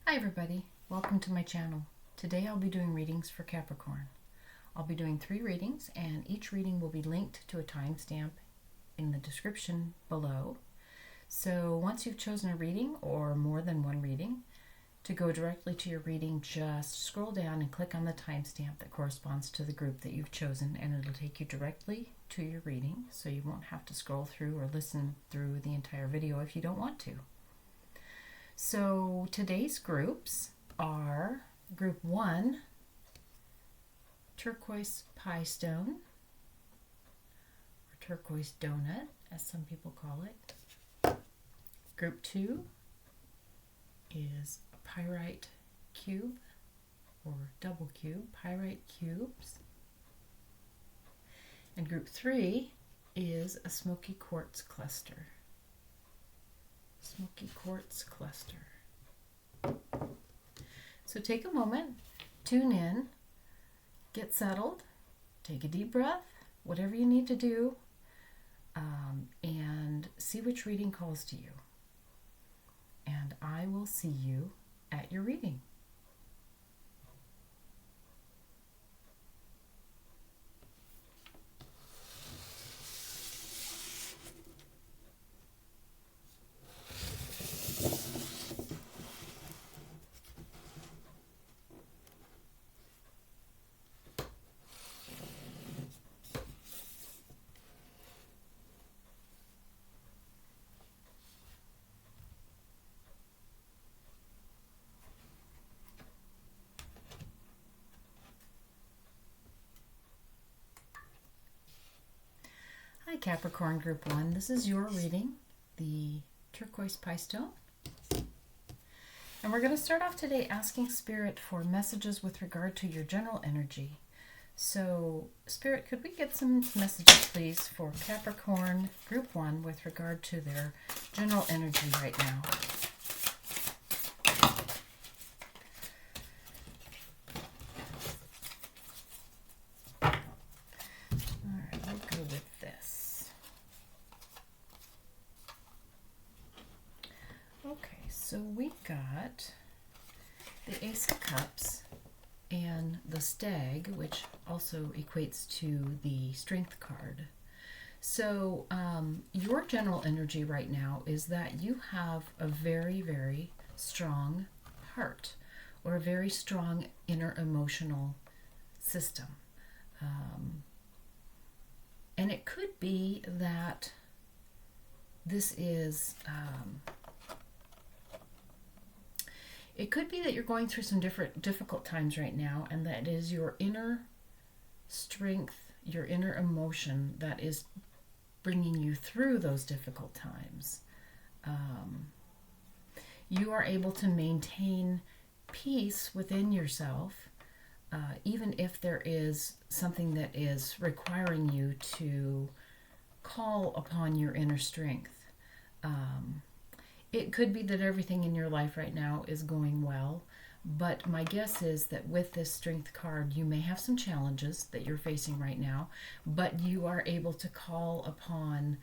Hi everybody, welcome to my channel. Today I'll be doing readings for Capricorn. I'll be doing 3 readings and each reading will be linked to a timestamp in the description below. So once you've chosen a reading or more than one reading, to go directly to your reading, just scroll down and click on the timestamp that corresponds to the group that you've chosen, and it'll take you directly to your reading, so you won't have to scroll through or listen through the entire video if you don't want to. So today's groups are Group 1, Turquoise Pie Stone, or Turquoise Donut, as some people call it. Group 2 is a Pyrite Cube, or double cube, Pyrite Cubes. And Group 3 is a Smoky Quartz Cluster. Smoky Quartz Cluster. So take a moment, tune in, get settled, take a deep breath, whatever you need to do, and see which reading calls to you. And I will see you at your reading. Hi Capricorn Group 1, this is your reading, the Turquoise Pie Stone. And we're going to start off today asking Spirit for messages with regard to your general energy. So Spirit, could we get some messages please for Capricorn Group 1 with regard to their general energy right now? So we got the Ace of Cups and the Stag, which also equates to the Strength card. So your general energy right now is that you have a very, very strong heart, or a very strong inner emotional system. And it could be that this is... It could be that you're going through some difficult times right now, and that is your inner strength, your inner emotion that is bringing you through those difficult times. You are able to maintain peace within yourself, even if there is something that is requiring you to call upon your inner strength. It could be that everything in your life right now is going well, but my guess is that with this Strength card, you may have some challenges that you're facing right now, but you are able to call upon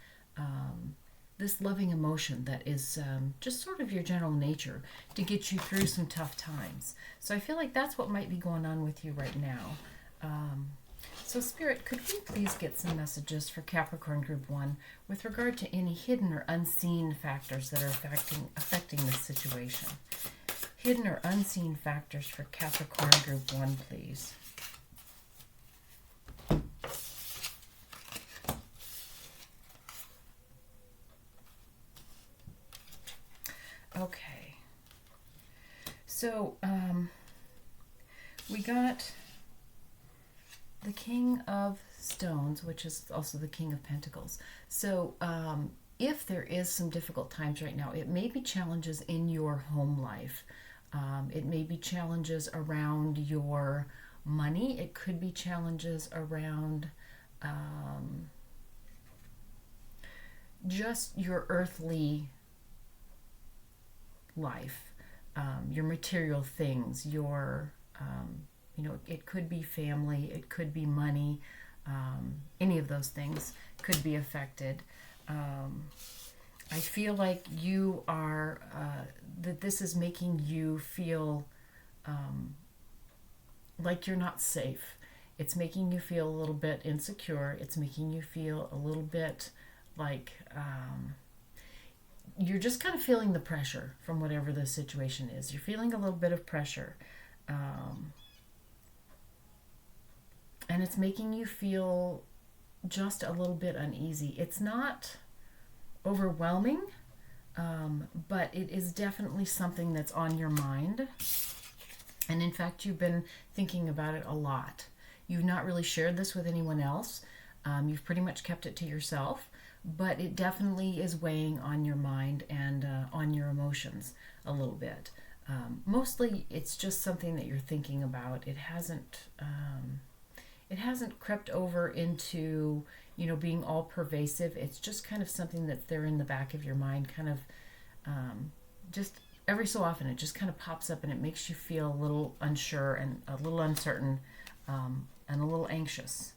this loving emotion that is just sort of your general nature to get you through some tough times. So I feel like that's what might be going on with you right now. So Spirit, could we please get some messages for Capricorn Group 1 with regard to any hidden or unseen factors that are affecting this situation? Hidden or unseen factors for Capricorn Group 1, please. Okay. So, we got the King of Stones, which is also the King of Pentacles. So if there is some difficult times right now, it may be challenges in your home life. It may be challenges around your money. It could be challenges around just your earthly life, your material things, your it could be family, it could be money, any of those things could be affected. I feel like you are, that this is making you feel like you're not safe. It's making you feel a little bit insecure. It's making you feel a little bit like you're just kind of feeling the pressure from whatever the situation is. You're feeling a little bit of pressure. And it's making you feel just a little bit uneasy. It's not overwhelming, but it is definitely something that's on your mind. And in fact, you've been thinking about it a lot. You've not really shared this with anyone else. You've pretty much kept it to yourself, but it definitely is weighing on your mind and on your emotions a little bit. Mostly, it's just something that you're thinking about. It hasn't crept over into, being all pervasive. It's just kind of something that's there in the back of your mind, kind of just every so often it just kind of pops up and it makes you feel a little unsure and a little uncertain and a little anxious.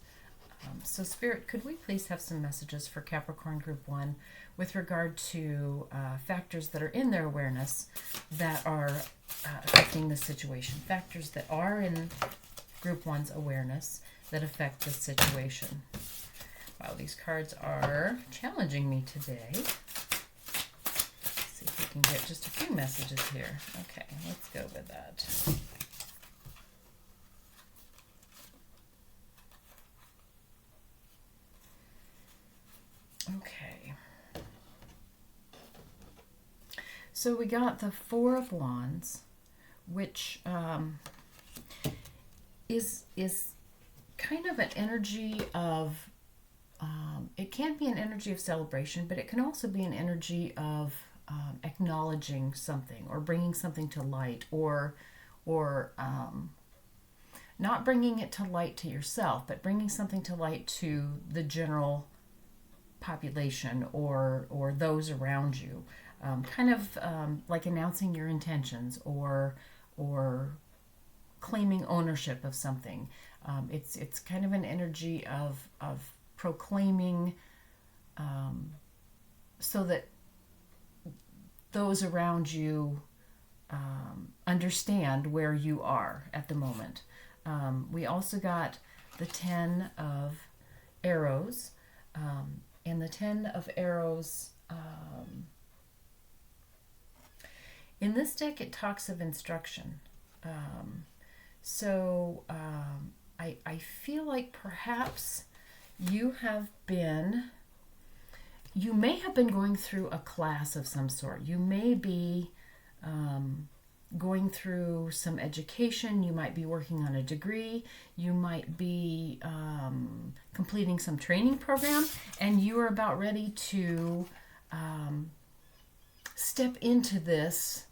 So Spirit, could we please have some messages for Capricorn Group 1 with regard to factors that are in their awareness that are affecting the situation, factors that are in Group 1's awareness that affect this situation. Wow, these cards are challenging me today. Let's see if we can get just a few messages here. Okay, let's go with that. Okay. So we got the Four of Wands, which is kind of an energy of, it can be an energy of celebration, but it can also be an energy of acknowledging something or bringing something to light, or not bringing it to light to yourself, but bringing something to light to the general population or those around you. Kind of like announcing your intentions or claiming ownership of something. It's kind of an energy of proclaiming, so that those around you understand where you are at the moment. We also got the Ten of Arrows, and the Ten of Arrows, in this deck it talks of instruction. I feel like perhaps you may have been going through a class of some sort. You may be going through some education. You might be working on a degree. You might be completing some training program, and you are about ready to step into this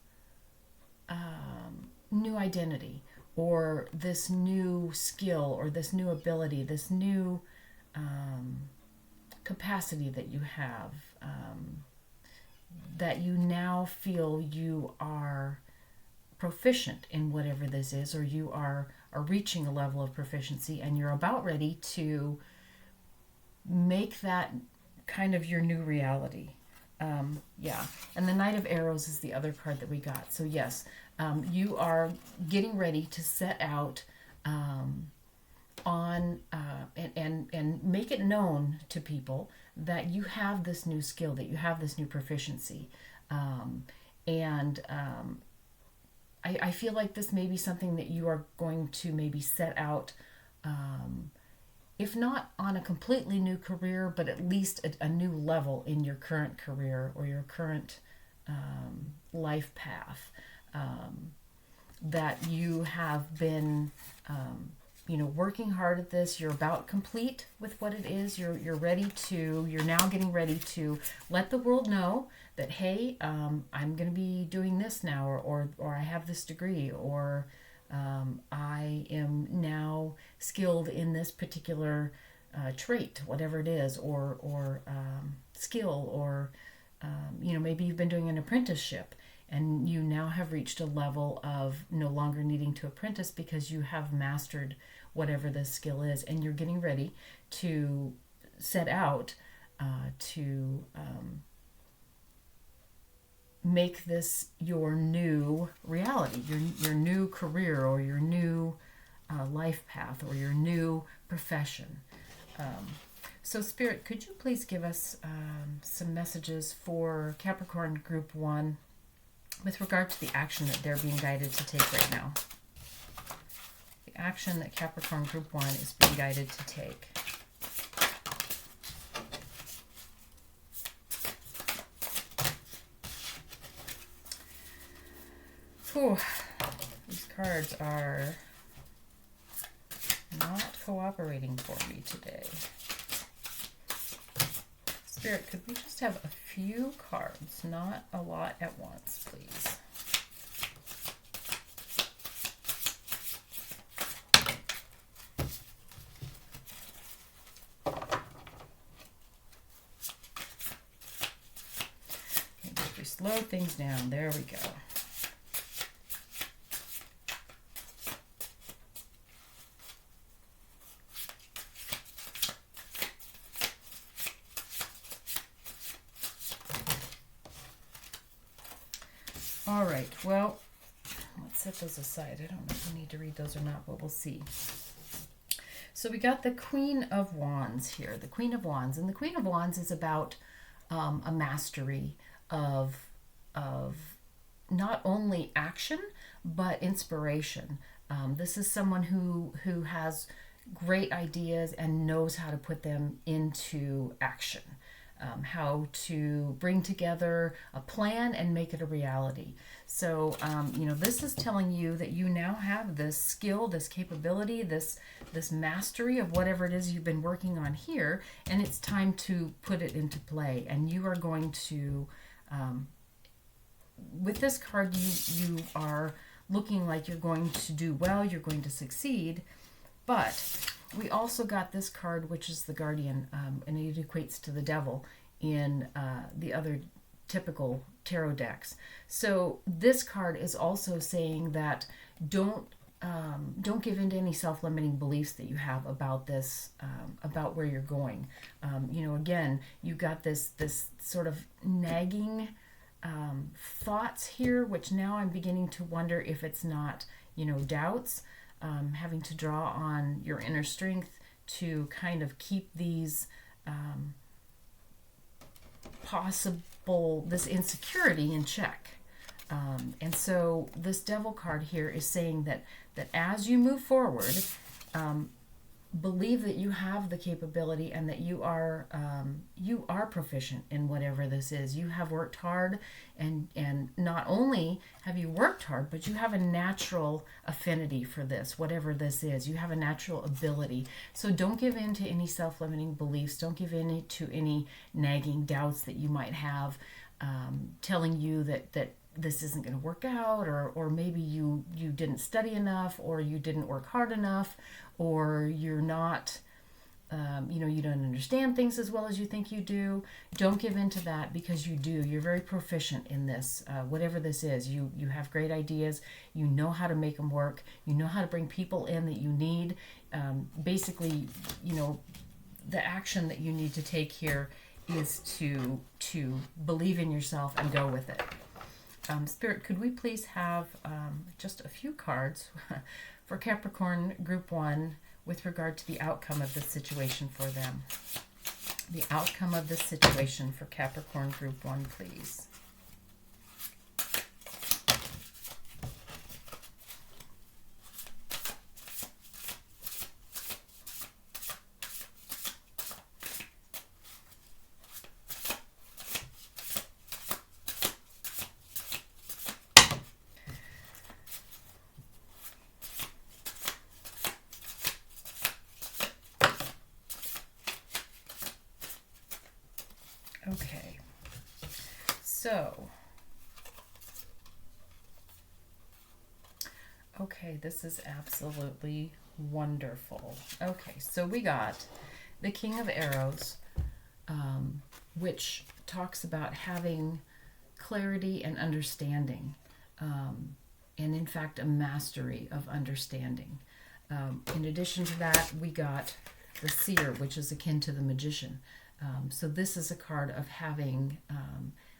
new identity, or this new skill, or this new ability, this new capacity that you have, that you now feel you are proficient in whatever this is, or you are reaching a level of proficiency, and you're about ready to make that kind of your new reality. And the Knight of Arrows is the other card that we got. So yes, you are getting ready to set out on and make it known to people that you have this new skill, that you have this new proficiency. I feel like this may be something that you are going to maybe set out, if not on a completely new career, but at least a new level in your current career or your current life path, that you have been working hard at this. You're about complete with what it is. You're now getting ready to let the world know that, hey, I'm going to be doing this now, or I have this degree, or I am now skilled in this particular trait, whatever it is, or skill, or maybe you've been doing an apprenticeship and you now have reached a level of no longer needing to apprentice because you have mastered whatever this skill is, and you're getting ready to set out to make this your new reality, your new career, or your new life path, or your new profession. So Spirit, could you please give us some messages for Capricorn Group 1 with regard to the action that they're being guided to take right now? The action that Capricorn Group 1 is being guided to take. Whew. These cards are not cooperating for me today. Spirit, could we just have a few cards, not a lot at once, please? Okay, if we slow things down, there we go. All right, well, let's set those aside. I don't know if we need to read those or not, but we'll see. So we got the Queen of Wands here, the Queen of Wands. And the Queen of Wands is about a mastery of not only action, but inspiration. This is someone who has great ideas and knows how to put them into action. How to bring together a plan and make it a reality. So, this is telling you that you now have this skill, this capability, this mastery of whatever it is you've been working on here, and it's time to put it into play. And you are going to, with this card, you are looking like you're going to do well, you're going to succeed, but we also got this card, which is the Guardian, and it equates to the Devil in the other typical tarot decks. So this card is also saying that don't give in to any self-limiting beliefs that you have about this, about where you're going. Again, you got this sort of nagging thoughts here, which now I'm beginning to wonder if it's not, doubts. Having to draw on your inner strength to kind of keep these this insecurity in check. And so this Devil card here is saying that as you move forward, believe that you have the capability and that you are proficient in whatever this is. You have worked hard, and not only have you worked hard, but you have a natural affinity for this, whatever this is. You have a natural ability. So don't give in to any self-limiting beliefs. Don't give in to any nagging doubts that you might have, telling you that this isn't going to work out, or maybe you didn't study enough, or you didn't work hard enough, or you're not, you don't understand things as well as you think you do. Don't give in to that, because you do. You're very proficient in this, whatever this is. You have great ideas. You know how to make them work. You know how to bring people in that you need. Basically, the action that you need to take here is to believe in yourself and go with it. Spirit, could we please have just a few cards for Capricorn Group 1 with regard to the outcome of this situation for them? The outcome of this situation for Capricorn Group 1, please. Okay, this is absolutely wonderful. Okay, so we got the King of Arrows, which talks about having clarity and understanding, and in fact, a mastery of understanding. In addition to that, we got the Seer, which is akin to the Magician. So this is a card of having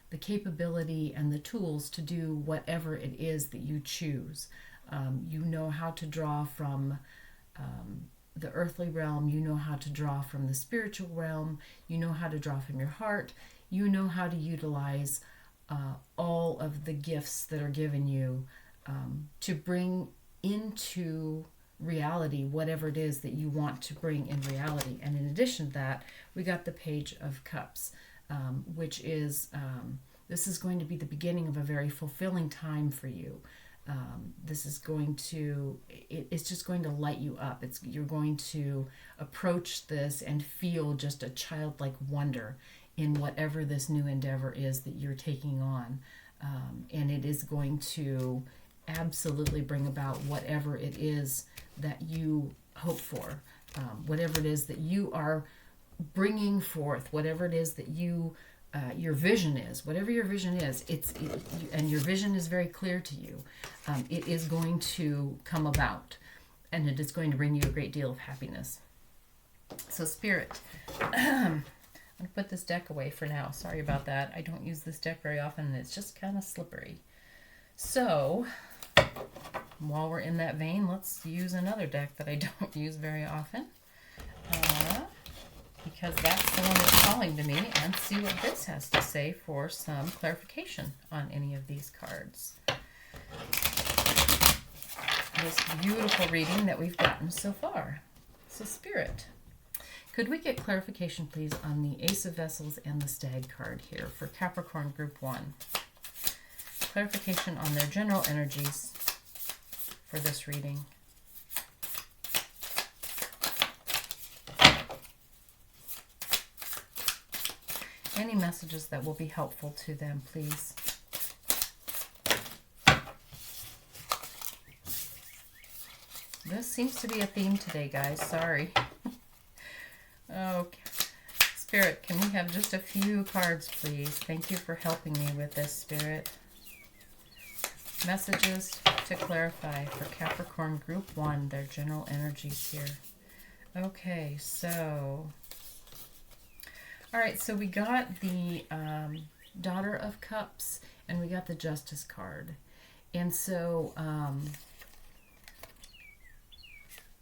the capability and the tools to do whatever it is that you choose. You know how to draw from the earthly realm, you know how to draw from the spiritual realm, you know how to draw from your heart, you know how to utilize all of the gifts that are given you to bring into reality whatever it is that you want to bring in reality. And in addition to that, we got the Page of Cups, which is, this is going to be the beginning of a very fulfilling time for you. This is going to, it's just going to light you up. You're going to approach this and feel just a childlike wonder in whatever this new endeavor is that you're taking on. And it is going to absolutely bring about whatever it is that you hope for, whatever it is that you are bringing forth, whatever it is that you your vision is, whatever your vision is, and your vision is very clear to you, it is going to come about, and it is going to bring you a great deal of happiness. So Spirit, I'm going to put this deck away for now. Sorry about that. I don't use this deck very often, and it's just kind of slippery. So while we're in that vein, let's use another deck that I don't use very often. Because that's the one that's calling to me, and see what this has to say for some clarification on any of these cards. This beautiful reading that we've gotten so far. So Spirit, could we get clarification please on the Ace of Vessels and the Stag card here for Capricorn Group 1? Clarification on their general energies for this reading. Any messages that will be helpful to them, please. This seems to be a theme today, guys. Sorry. Okay. Spirit, can we have just a few cards, please? Thank you for helping me with this, Spirit. Messages to clarify for Capricorn Group 1, their general energies here. Okay, so... all right, so we got the Daughter of Cups, and we got the Justice card. And so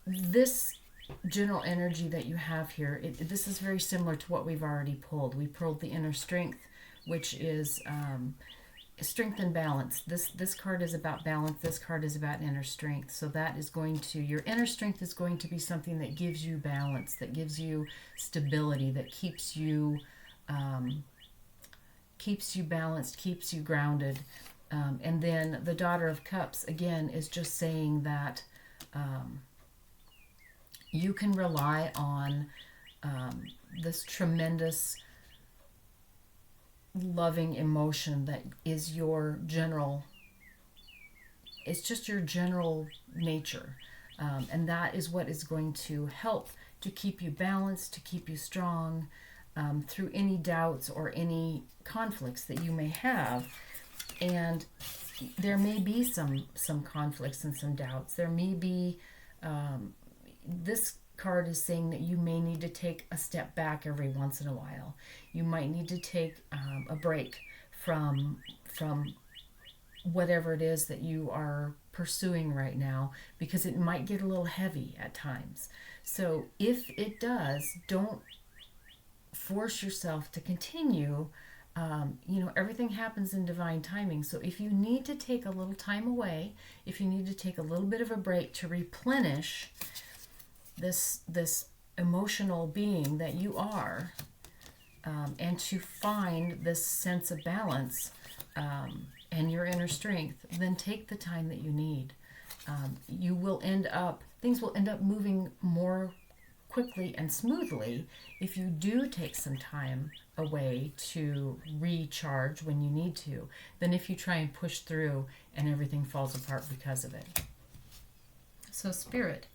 this general energy that you have here, this is very similar to what we've already pulled. We pulled the Inner Strength, which is strength and balance. This card is about balance. This card is about inner strength. So that is going to, your inner strength is going to be something that gives you balance, that gives you stability, that keeps you balanced, keeps you grounded. And then the Daughter of Cups, again, is just saying that you can rely on this tremendous loving emotion that is your general, it's just your general nature. And that is what is going to help to keep you balanced, to keep you strong through any doubts or any conflicts that you may have. And there may be some conflicts and some doubts. There may be, this card is saying that you may need to take a step back every once in a while. You might need to take a break from whatever it is that you are pursuing right now, because it might get a little heavy at times. So if it does, don't force yourself to continue. Everything happens in divine timing. So if you need to take a little time away, if you need to take a little bit of a break to replenish this emotional being that you are, and to find this sense of balance and your inner strength, then take the time that you need. Things will end up moving more quickly and smoothly if you do take some time away to recharge when you need to, than if you try and push through and everything falls apart because of it. So Spirit,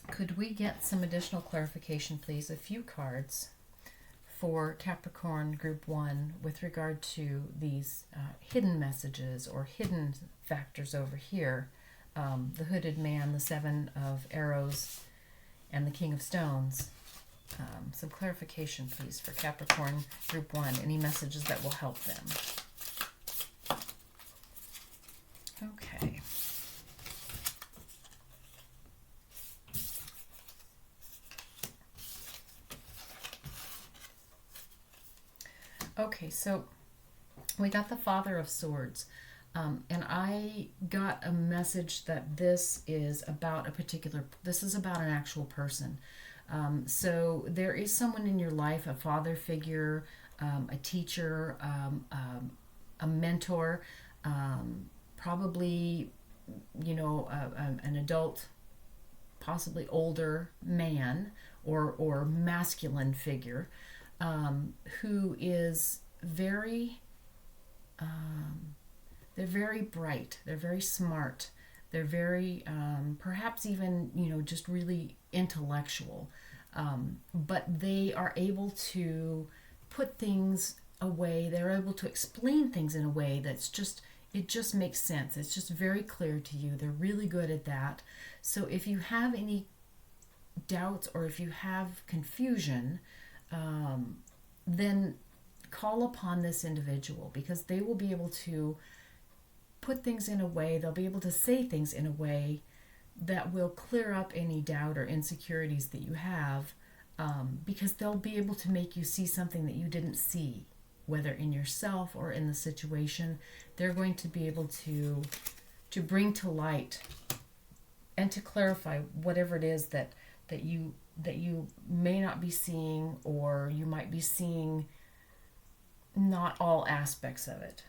could we get some additional clarification, please? A few cards for Capricorn Group 1 with regard to these hidden messages or hidden factors over here. The Hooded Man, the Seven of Arrows, and the King of Stones. some clarification, please, for Capricorn Group 1. Any messages that will help them. Okay. Okay, so we got the Father of Swords. And I got a message that this is about this is about an actual person. So there is someone in your life, a father figure, a teacher, a mentor, probably, an adult, possibly older man or masculine figure, who is very, they're very bright, they're very smart, they're very, perhaps even, just really intellectual, but they are able to put things away, they're able to explain things in a way that's just, it just makes sense. It's just very clear to you. They're really good at that. So if you have any doubts or if you have confusion, then call upon this individual, because they will be able to put things in a way, they'll be able to say things in a way that will clear up any doubt or insecurities that you have, because they'll be able to make you see something that you didn't see, whether in yourself or in the situation. They're going to be able to bring to light and to clarify whatever it is that you may not be seeing, or you might be seeing not all aspects of it.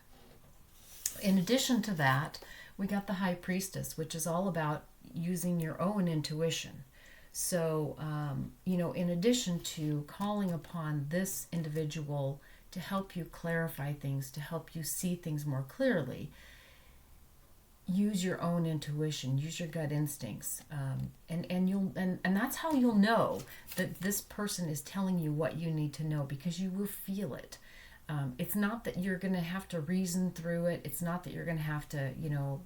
In addition to that, we got the High Priestess, which is all about using your own intuition. So, in addition to calling upon this individual to help you clarify things, to help you see things more clearly, use your own intuition, use your gut instincts, and that's how you'll know that this person is telling you what you need to know, because you will feel it. It's not that you're going to have to reason through it. It's not that you're going to have to,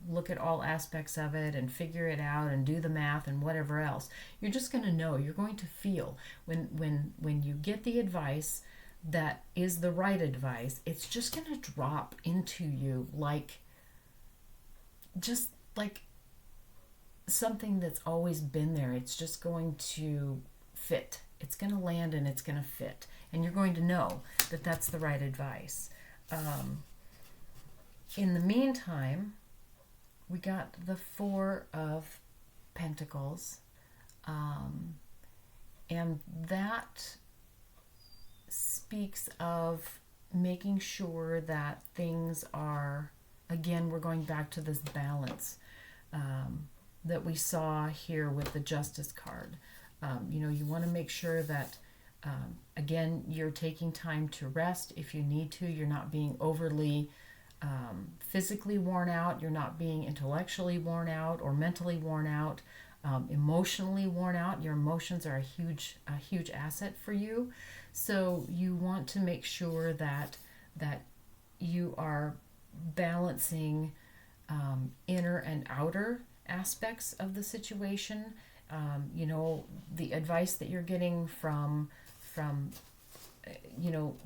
look at all aspects of it and figure it out and do the math and whatever else. You're just going to know. You're going to feel when you get the advice that is the right advice. It's just going to drop into you like something that's always been there. It's just going to fit. It's going to land and it's going to fit. And you're going to know that that's the right advice. In the meantime, we got the Four of Pentacles. And that speaks of making sure that things are, again, we're going back to this balance that we saw here with the Justice card. You want to make sure that, again, you're taking time to rest if you need to. You're not being overly physically worn out. You're not being intellectually worn out or mentally worn out, emotionally worn out. Your emotions are a huge asset for you. So you want to make sure that you are balancing inner and outer aspects of the situation. The advice that you're getting from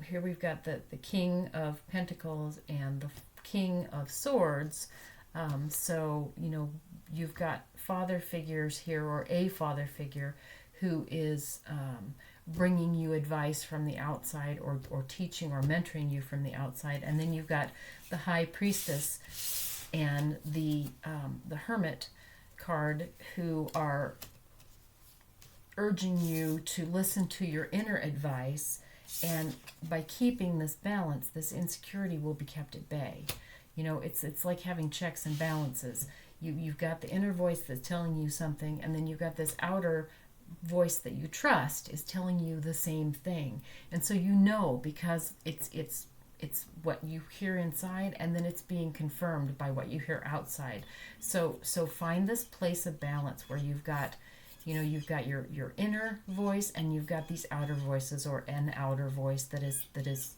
here we've got the King of Pentacles and the King of Swords. So you've got father figures here, or a father figure who is bringing you advice from the outside, or teaching or mentoring you from the outside. And then you've got the High Priestess and the Hermit card, who are urging you to listen to your inner advice, and by keeping this balance, this insecurity will be kept at bay. It's like having checks and balances. You've got the inner voice that's telling you something, and then you've got this outer voice that you trust is telling you the same thing. And so because it's what you hear inside, and then it's being confirmed by what you hear outside. So find this place of balance where you've got your inner voice, and you've got these outer voices, or an outer voice that is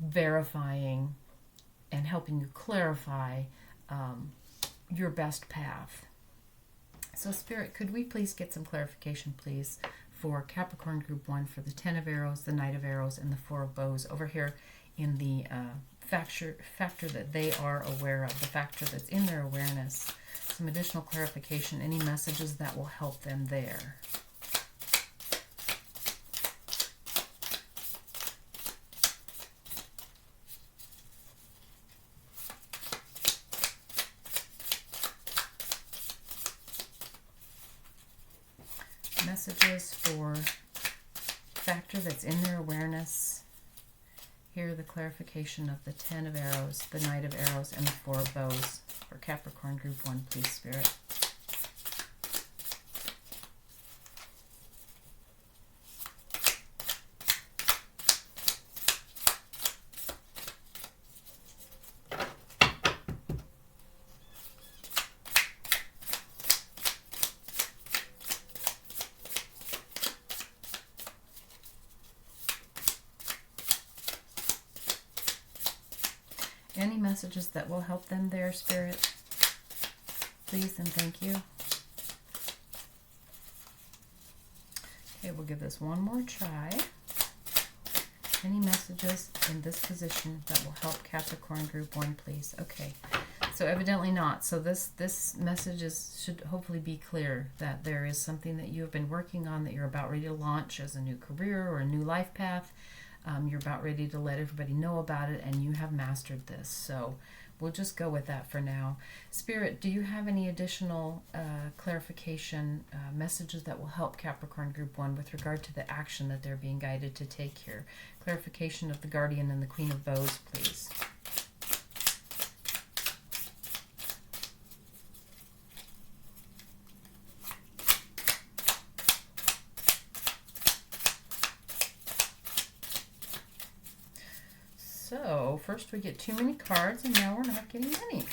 verifying and helping you clarify your best path. So Spirit, could we please get some clarification, please, for Capricorn Group 1 for the Ten of Arrows, the Knight of Arrows, and the Four of Bows over here in the factor that they are aware of, the factor that's in their awareness. Some additional clarification, any messages that will help them there. Messages for factor that's in their awareness. Here the clarification of the Ten of Arrows, the Knight of Arrows, and the Four of Bows for Capricorn Group 1, please, Spirit. Any messages that will help them there, Spirit? Please and thank you. Okay, we'll give this one more try. Any messages in this position that will help Capricorn Group 1, please? Okay, so evidently not. So this message should hopefully be clear that there is something that you have been working on that you're about ready to launch as a new career or a new life path. You're about ready to let everybody know about it, and you have mastered this. So we'll just go with that for now. Spirit, do you have any additional clarification messages that will help Capricorn Group 1 with regard to the action that they're being guided to take here? Clarification of the Guardian and the Queen of Bows, please. So first we get too many cards, and now we're not getting any.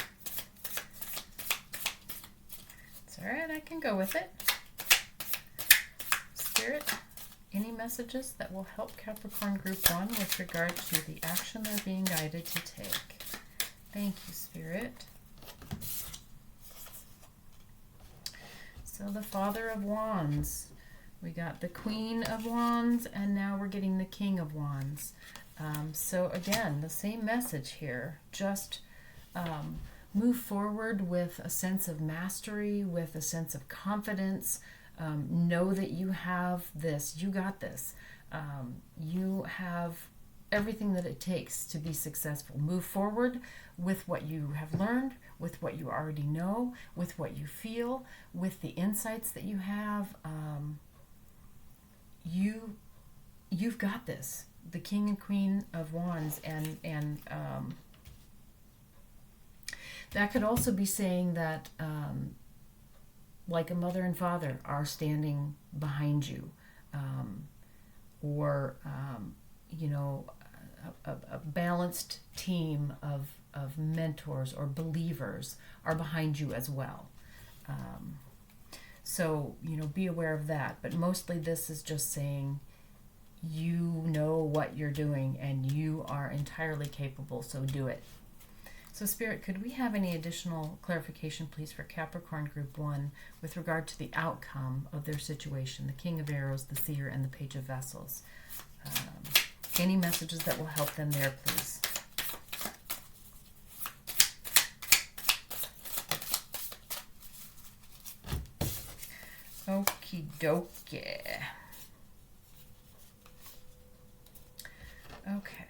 It's all right, I can go with it. Spirit, any messages that will help Capricorn Group 1 with regard to the action they're being guided to take? Thank you, Spirit. So the Father of Wands. We got the Queen of Wands, and now we're getting the King of Wands. So again, the same message here. Just move forward with a sense of mastery, with a sense of confidence. Know that you have this. You got this. You have everything that it takes to be successful. Move forward with what you have learned, with what you already know, with what you feel, with the insights that you have. You've got this. The King and Queen of Wands, and that could also be saying that like a mother and father are standing behind you, or you know, a balanced team of mentors or believers are behind you as well. So, you know, be aware of that. But mostly this is just saying you know what you're doing and you are entirely capable, so do it. So Spirit, could we have any additional clarification, please, for Capricorn Group 1 with regard to the outcome of their situation, the King of Arrows, the Seer, and the Page of Vessels? Any messages that will help them there, please? Okie dokie. Okay.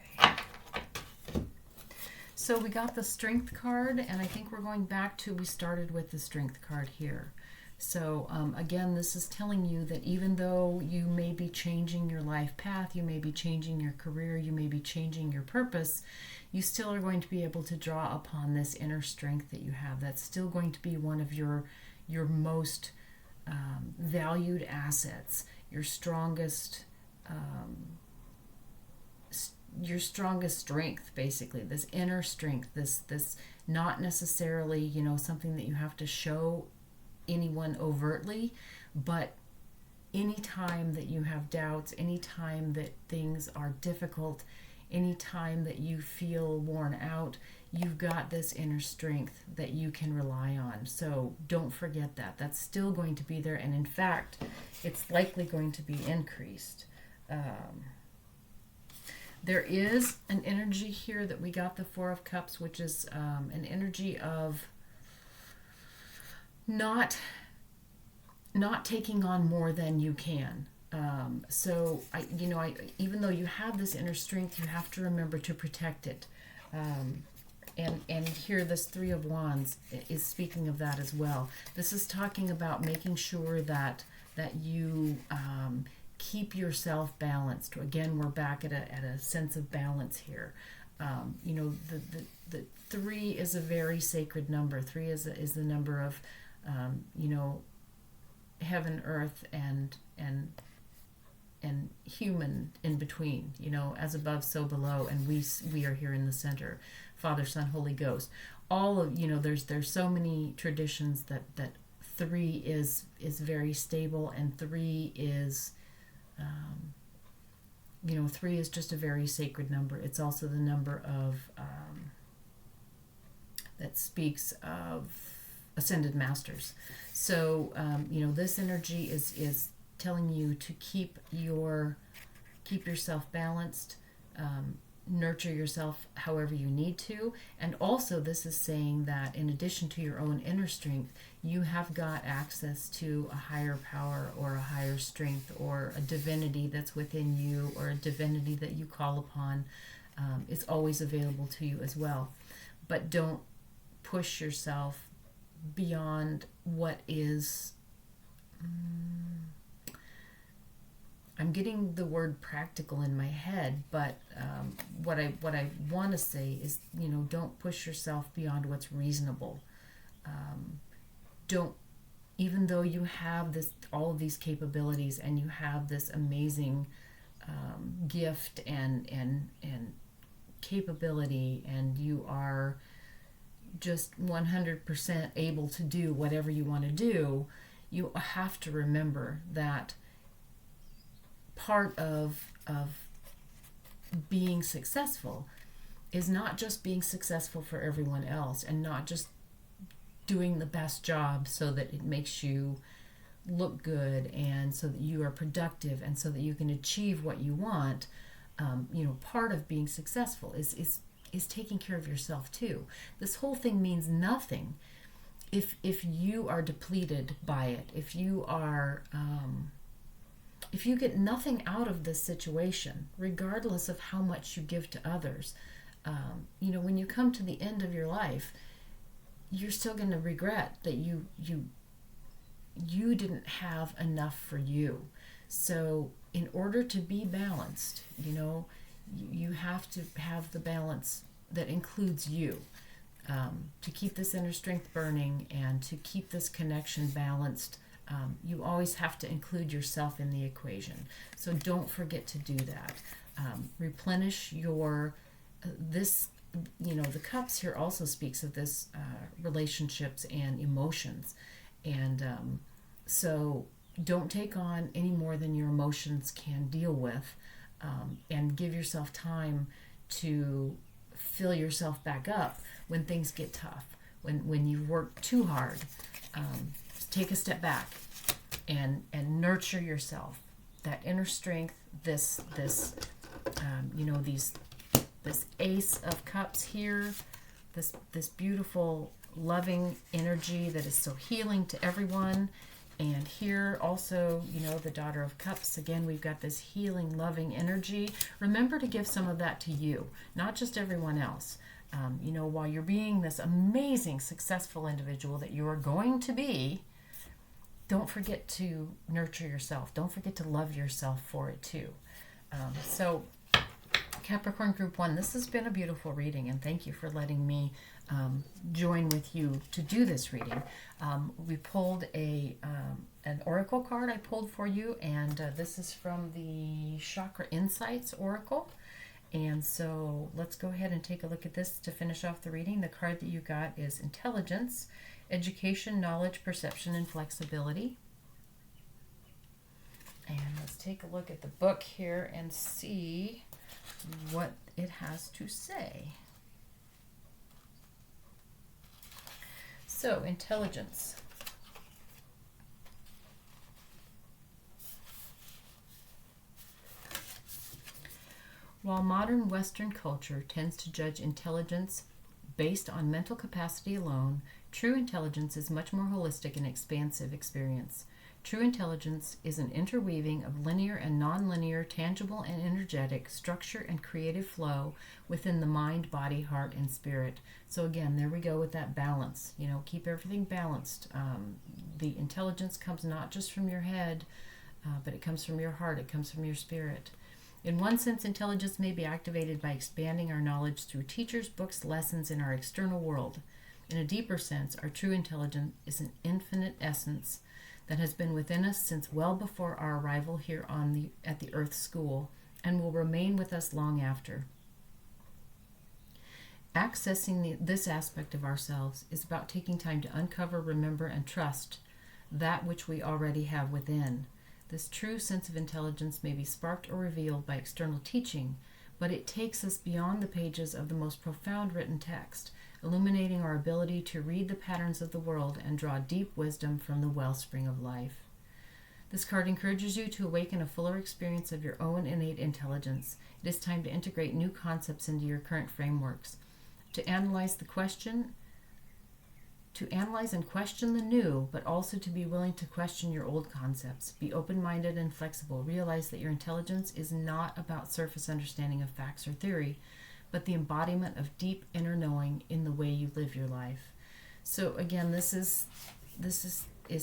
So we got the Strength card, and I think we're going back to, we started with the Strength card here. So again, this is telling you that even though you may be changing your life path, you may be changing your career, you may be changing your purpose, you still are going to be able to draw upon this inner strength that you have. That's still going to be one of your most valued assets, your strongest strength, basically, this inner strength, this not necessarily, you know, something that you have to show anyone overtly, but anytime that you have doubts, anytime that things are difficult, any time that you feel worn out, you've got this inner strength that you can rely on. So don't forget that. That's still going to be there, and in fact, it's likely going to be increased. There is an energy here that we got, the Four of Cups, which is an energy of not taking on more than you can. So even though you have this inner strength, you have to remember to protect it. And here, this Three of Wands is speaking of that as well. This is talking about making sure that you keep yourself balanced. Again, we're back at a sense of balance here. The three is a very sacred number. Three is the number of heaven, earth, and human in between. As above, so below, and we are here in the center. Father, Son, Holy Ghost. All of there's so many traditions that three is very stable, and three is three is just a very sacred number. It's also the number of that speaks of ascended masters. So this energy is telling you to keep yourself balanced, nurture yourself however you need to, and also this is saying that in addition to your own inner strength, you have got access to a higher power or a higher strength or a divinity that's within you, or a divinity that you call upon. It's always available to you as well. But don't push yourself beyond what is I'm getting the word practical in my head, but what I want to say is, don't push yourself beyond what's reasonable. Don't, even though you have all of these capabilities and you have this amazing gift and capability, and you are just 100% able to do whatever you want to do, you have to remember that part of being successful is not just being successful for everyone else, and not just doing the best job so that it makes you look good and so that you are productive and so that you can achieve what you want. Part of being successful is taking care of yourself too. This whole thing means nothing if you are depleted by it, if you get nothing out of this situation, regardless of how much you give to others. When you come to the end of your life, you're still going to regret that you didn't have enough for you. So in order to be balanced, you have to have the balance that includes you, to keep this inner strength burning and to keep this connection balanced. You always have to include yourself in the equation. So don't forget to do that. Replenish your the cups here also speaks of this relationships and emotions. And so don't take on any more than your emotions can deal with, and give yourself time to fill yourself back up when things get tough, when you work too hard. Take a step back and nurture yourself, that inner strength, this Ace of Cups here, this beautiful loving energy that is so healing to everyone. And here also, the Daughter of Cups, again, we've got this healing, loving energy. Remember to give some of that to you, not just everyone else. While you're being this amazing, successful individual that you are going to be, don't forget to nurture yourself. Don't forget to love yourself for it too. So Capricorn Group 1, this has been a beautiful reading, and thank you for letting me join with you to do this reading. We pulled an oracle card I pulled for you, and this is from the Chakra Insights Oracle. And so let's go ahead and take a look at this to finish off the reading. The card that you got is Intelligence, Education, Knowledge, Perception, and Flexibility. And let's take a look at the book here and see what it has to say. So, intelligence. While modern Western culture tends to judge intelligence based on mental capacity alone, true intelligence is much more holistic and expansive experience. True intelligence is an interweaving of linear and nonlinear, tangible and energetic, structure and creative flow within the mind, body, heart, and spirit. So again, there we go with that balance. You know, keep everything balanced. The intelligence comes not just from your head, but it comes from your heart, it comes from your spirit. In one sense, intelligence may be activated by expanding our knowledge through teachers, books, lessons in our external world. In a deeper sense, our true intelligence is an infinite essence that has been within us since well before our arrival here at the Earth School and will remain with us long after. Accessing this aspect of ourselves is about taking time to uncover, remember, and trust that which we already have within. This true sense of intelligence may be sparked or revealed by external teaching, but it takes us beyond the pages of the most profound written text, illuminating our ability to read the patterns of the world and draw deep wisdom from the wellspring of life. This card encourages you to awaken a fuller experience of your own innate intelligence. It is time to integrate new concepts into your current frameworks, to analyze and question the new, but also to be willing to question your old concepts. Be open-minded and flexible. Realize that your intelligence is not about surface understanding of facts or theory, but the embodiment of deep inner knowing in the way you live your life. So again, this is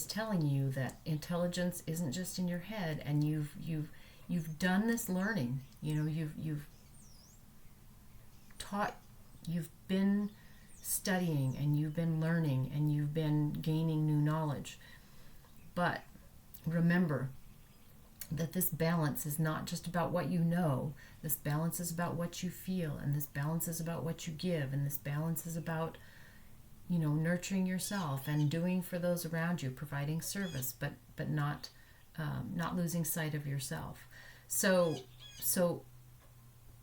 telling you that intelligence isn't just in your head, and you've done this learning. You know, you've been studying, and you've been learning, and you've been gaining new knowledge. But remember that this balance is not just about what you know. This balance is about what you feel, and this balance is about what you give, and this balance is about, you know, nurturing yourself and doing for those around you, providing service, but not losing sight of yourself. So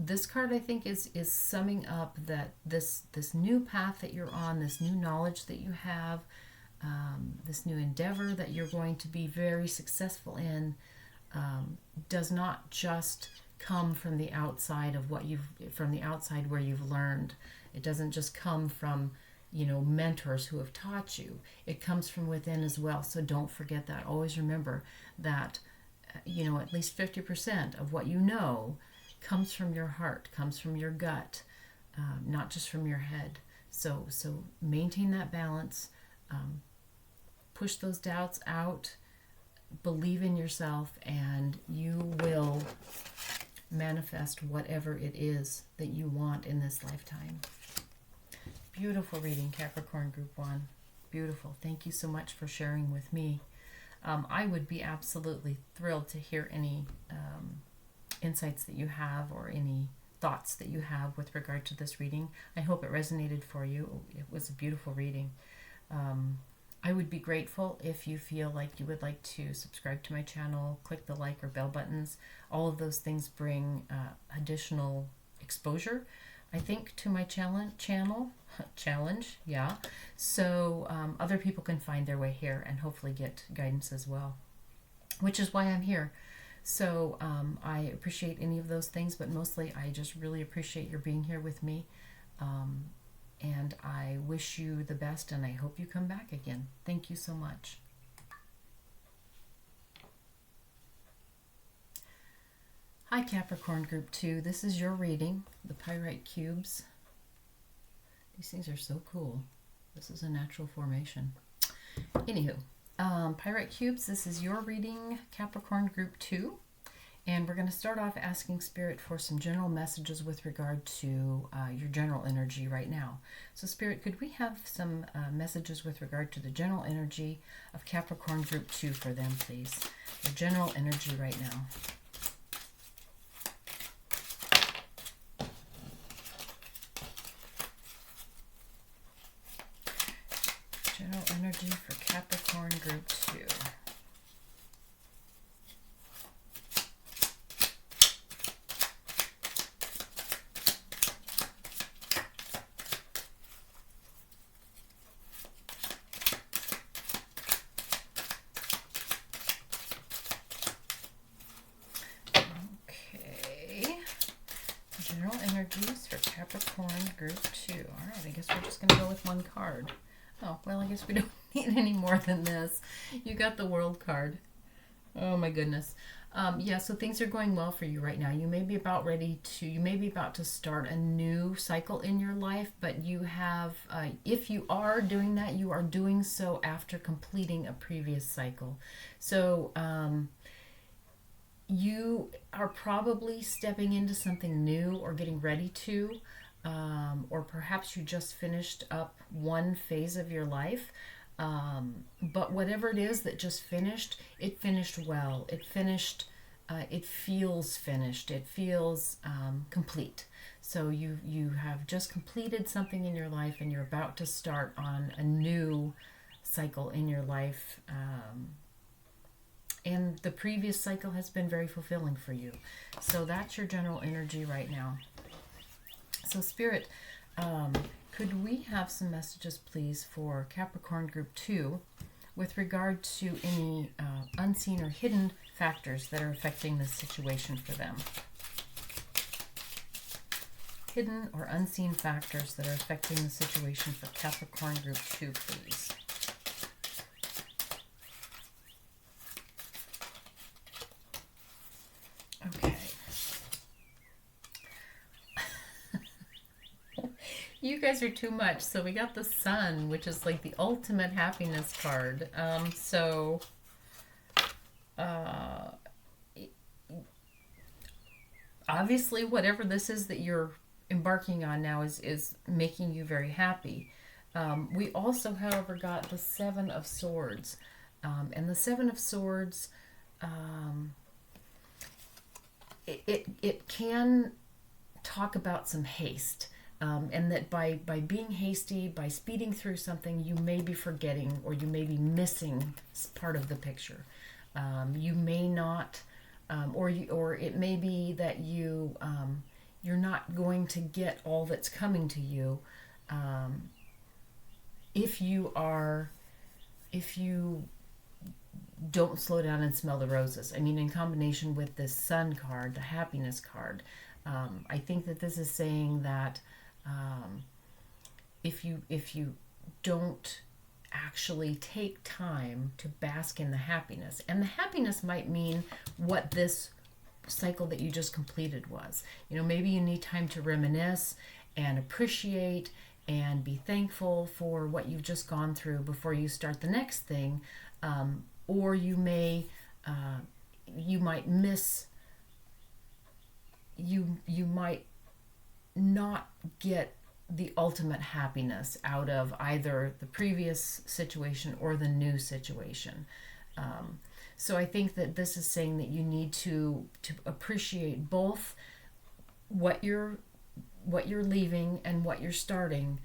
this card, I think, is summing up that this new path that you're on, this new knowledge that you have, this new endeavor that you're going to be very successful in, does not just come from the outside of from the outside where you've learned. It doesn't just come from, you know, mentors who have taught you. It comes from within as well. So don't forget that. Always remember that, you know, at least 50% of what you know comes from your heart, comes from your gut, not just from your head. So maintain that balance, push those doubts out, believe in yourself, and you will manifest whatever it is that you want in this lifetime. Beautiful reading, Capricorn Group 1. Beautiful. Thank you so much for sharing with me. I would be absolutely thrilled to hear any insights that you have, or any thoughts that you have with regard to this reading. I hope it resonated for you. It was a beautiful reading. I would be grateful if you feel like you would like to subscribe to my channel, click the like or bell buttons. All of those things bring additional exposure, I think, to my challenge, yeah. So other people can find their way here and hopefully get guidance as well, which is why I'm here. So I appreciate any of those things, but mostly I just really appreciate your being here with me. And I wish you the best, and I hope you come back again. Thank you so much. Hi, Capricorn Group 2. This is your reading, the Pyrite cubes. These things are so cool. This is a natural formation. Anywho, Pyrite cubes, this is your reading, Capricorn Group 2. And we're going to start off asking Spirit for some general messages with regard to your general energy right now. So Spirit, could we have some messages with regard to the general energy of Capricorn Group 2 for them, please? The general energy right now. General energy for Capricorn Group 2. we're just going to go with one card. Oh, well, I guess we don't need any more than this. You got the World card. Oh my goodness. Yeah, so things are going well for you right now. You may be about to start a new cycle in your life, but you have, if you are doing that, you are doing so after completing a previous cycle. So you are probably stepping into something new or getting ready to, or perhaps you just finished up one phase of your life. But whatever it is that just finished, it finished well. It finished, it feels finished. It feels complete. So you have just completed something in your life and you're about to start on a new cycle in your life. And the previous cycle has been very fulfilling for you. So that's your general energy right now. So Spirit, could we have some messages, please, for Capricorn Group 2 with regard to any unseen or hidden factors that are affecting this situation for them? Hidden or unseen factors that are affecting the situation for Capricorn Group 2, please. Okay. You guys are too much. So we got the Sun, which is like the ultimate happiness card. Obviously, whatever this is that you're embarking on now is making you very happy. We also, however, got the Seven of Swords. And the Seven of Swords, it can talk about some haste. And that by being hasty, by speeding through something, you may be forgetting or you may be missing part of the picture. You may not, or it may be that you're not going to get all that's coming to you if you don't slow down and smell the roses. I mean, in combination with this Sun card, the happiness card, I think that this is saying that if you don't actually take time to bask in the happiness, and the happiness might mean what this cycle that you just completed was. You know, maybe you need time to reminisce and appreciate and be thankful for what you've just gone through before you start the next thing, or you might not get the ultimate happiness out of either the previous situation or the new situation. So I think that this is saying that you need to appreciate both what you're leaving and what you're starting.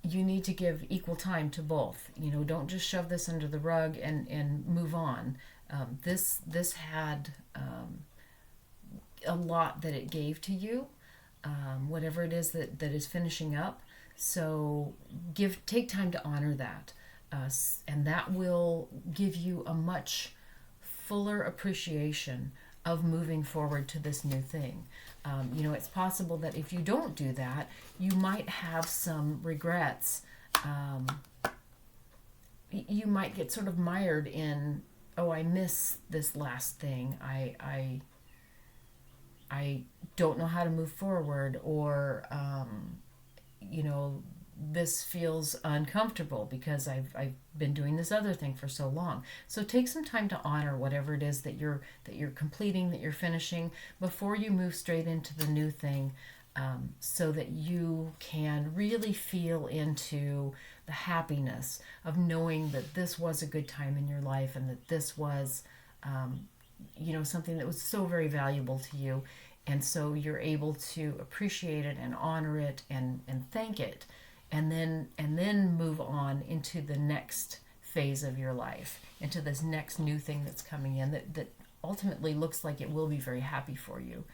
You need to give equal time to both. You know, don't just shove this under the rug and move on. This had a lot that it gave to you, whatever it is that is finishing up. So take time to honor that, and that will give you a much fuller appreciation of moving forward to this new thing. You know, it's possible that if you don't do that, you might have some regrets. You might get sort of mired in, oh, I miss this last thing. I don't know how to move forward, or you know, this feels uncomfortable because I've been doing this other thing for so long. So take some time to honor whatever it is that you're completing, that you're finishing, before you move straight into the new thing, so that you can really feel into the happiness of knowing that this was a good time in your life, and that this was you know, something that was so very valuable to you. And so you're able to appreciate it and honor it and thank it, and then move on into the next phase of your life, into this next new thing that's coming in that ultimately looks like it will be very happy for you.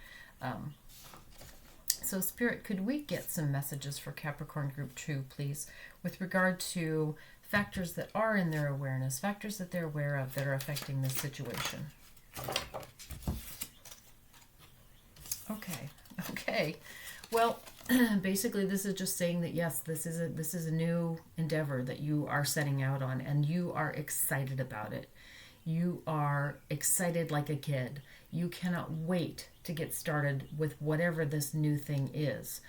So Spirit, could we get some messages for Capricorn Group 2, please, with regard to factors that are in their awareness, factors that they're aware of that are affecting this situation? Okay. Well, Basically, this is just saying that yes, this is a new endeavor that you are setting out on, and you are excited about it. You are excited like a kid. You cannot wait to get started with whatever this new thing is.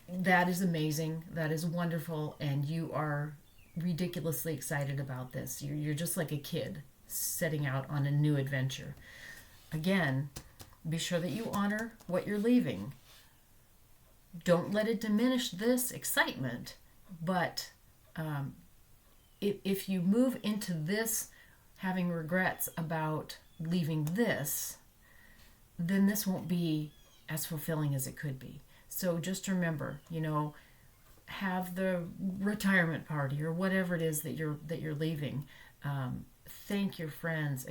That is amazing. That is wonderful, and you are ridiculously excited about this. You're just like a kid setting out on a new adventure. Again, be sure that you honor what you're leaving. Don't let it diminish this excitement, but if you move into this having regrets about leaving this, then this won't be as fulfilling as it could be. So just remember, have the retirement party or whatever it is that you're leaving. Thank your friends.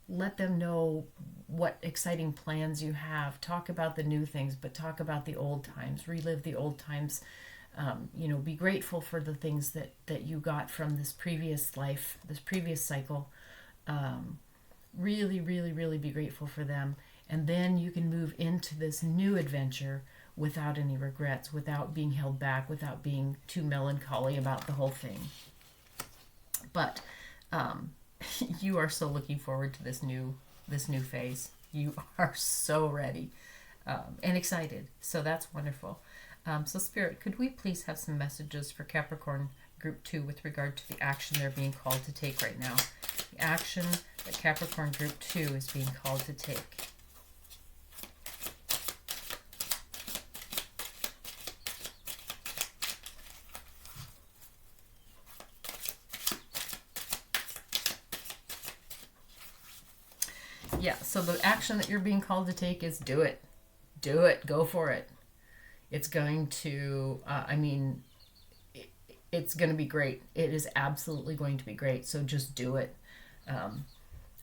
Let them know what exciting plans you have. Talk about the new things, but talk about the old times. Relive the old times. Be grateful for the things that you got from this previous life, this previous cycle. Really, really, really be grateful for them. And then you can move into this new adventure without any regrets, without being held back, without being too melancholy about the whole thing. But you are so looking forward to this new phase. You are so ready and excited. So that's wonderful. So Spirit, could we please have some messages for Capricorn Group 2 with regard to the action they're being called to take right now? The action that Capricorn Group 2 is being called to take. Yeah, so the action that you're being called to take is do it. Do it. Go for it. It's going to, it's going to be great. It is absolutely going to be great. So just do it.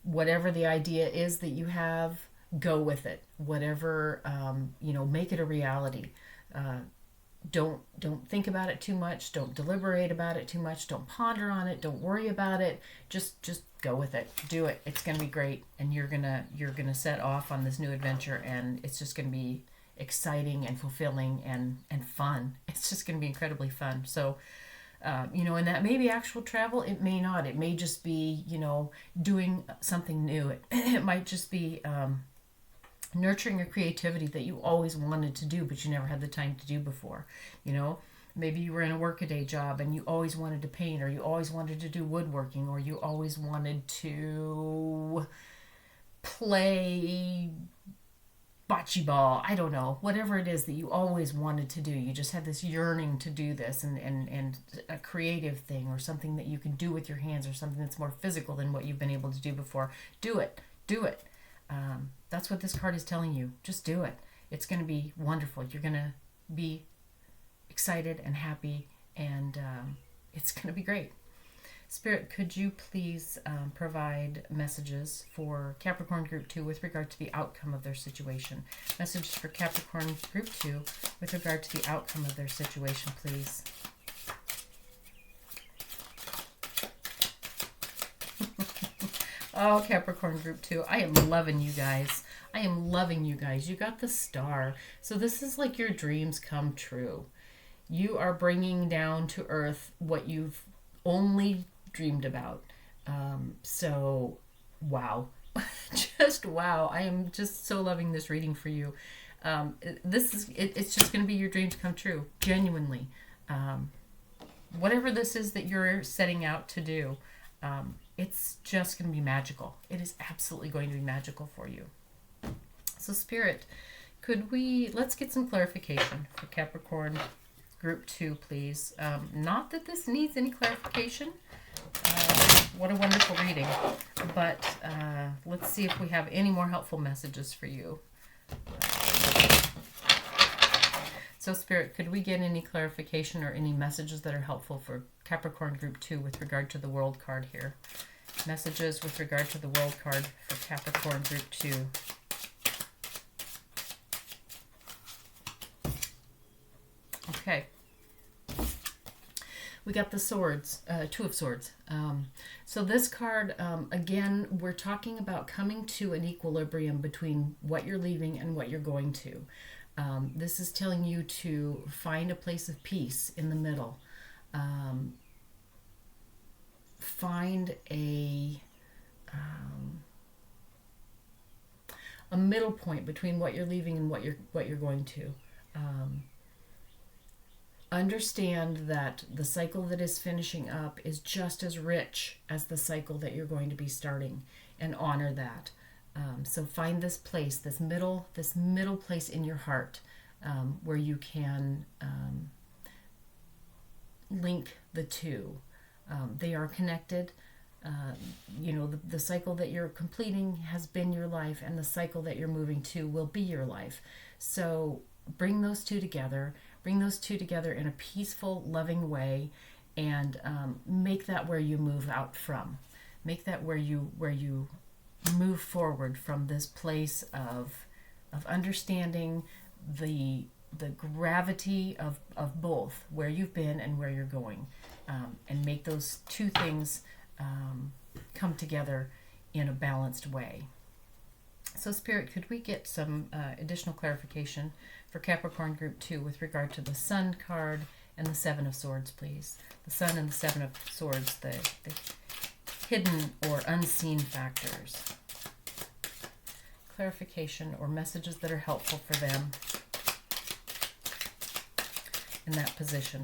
Whatever the idea is that you have, go with it. Whatever, make it a reality. Don't think about it too much. Don't deliberate about it too much. Don't ponder on it. Don't worry about it. Just go with it. Do it. It's going to be great, and you're gonna set off on this new adventure, and it's just going to be exciting and fulfilling and fun. It's just going to be incredibly fun. So, and that may be actual travel. It may not. It may just be doing something new. It might just be nurturing a creativity that you always wanted to do, but you never had the time to do before. Maybe you were in a workaday job and you always wanted to paint, or you always wanted to do woodworking, or you always wanted to play bocce ball. I don't know. Whatever it is that you always wanted to do, you just had this yearning to do this, and a creative thing, or something that you can do with your hands, or something that's more physical than what you've been able to do before. Do it. Do it. That's what this card is telling you. Just do it. It's going to be wonderful. You're going to be excited and happy, and it's going to be great. Spirit, could you please provide messages for Capricorn Group 2 with regard to the outcome of their situation? Messages for Capricorn Group 2 with regard to the outcome of their situation, please. Oh, Capricorn Group 2, I am loving you guys. I am loving you guys. You got the star. So this is like your dreams come true. You are bringing down to earth what you've only dreamed about. So, wow. Just wow. I am just so loving this reading for you. It's just going to be your dreams come true. Genuinely. Whatever this is that you're setting out to do, it's just going to be magical. It is absolutely going to be magical for you. So Spirit, let's get some clarification for Capricorn Group 2, please. Not that this needs any clarification. What a wonderful reading. But let's see if we have any more helpful messages for you. So Spirit, could we get any clarification or any messages that are helpful for Capricorn Group 2 with regard to the World card here? Messages with regard to the World card for Capricorn Group 2. Okay. We got the swords, Two of Swords. So this card, again, we're talking about coming to an equilibrium between what you're leaving and what you're going to. This is telling you to find a place of peace in the middle. Find a middle point between what you're leaving and what you're going to. Understand that the cycle that is finishing up is just as rich as the cycle that you're going to be starting, and honor that. So find this place, this middle place in your heart, where you can link the two. They are connected. The cycle that you're completing has been your life, and the cycle that you're moving to will be your life. So bring those two together. Bring those two together in a peaceful, loving way, and make that where you move out from. Make that where you move forward from this place of understanding the gravity of both, where you've been and where you're going, and make those two things come together in a balanced way. So Spirit, could we get some additional clarification for Capricorn Group 2 with regard to the Sun card and the Seven of Swords, please? The Sun and the Seven of Swords, the hidden or unseen factors. Clarification or messages that are helpful for them in that position.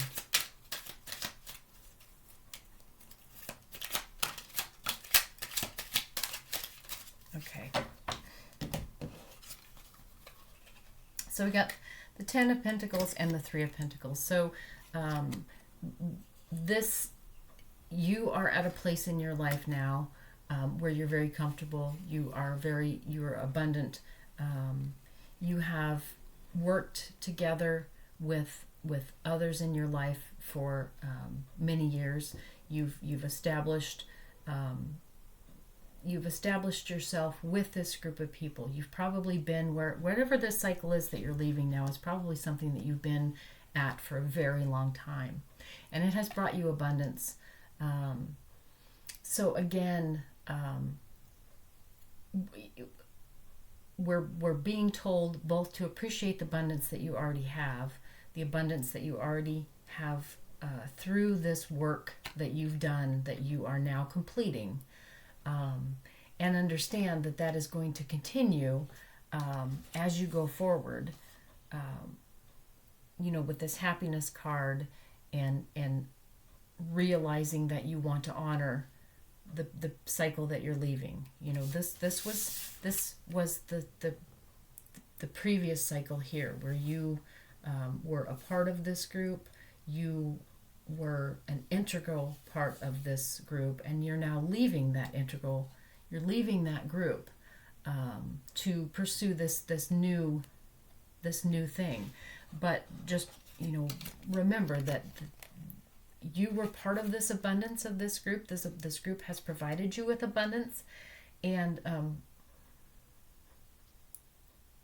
Okay. So we got the Ten of Pentacles and the Three of Pentacles. So you are at a place in your life now where you're very comfortable. You're abundant. You have worked together with others in your life for many years. You've established yourself with this group of people. You've probably been whatever this cycle is that you're leaving now is probably something that you've been at for a very long time, and it has brought you abundance. So again, we're being told both to appreciate the abundance that you already have, through this work that you've done, that you are now completing. And understand that is going to continue as you go forward, with this happiness card, and realizing that you want to honor the cycle that you're leaving. This was the previous cycle here, where you were a part of this group. You were an integral part of this group, and you're now leaving that group to pursue this new thing. But just remember that you were part of this abundance of this group. This group has provided you with abundance, and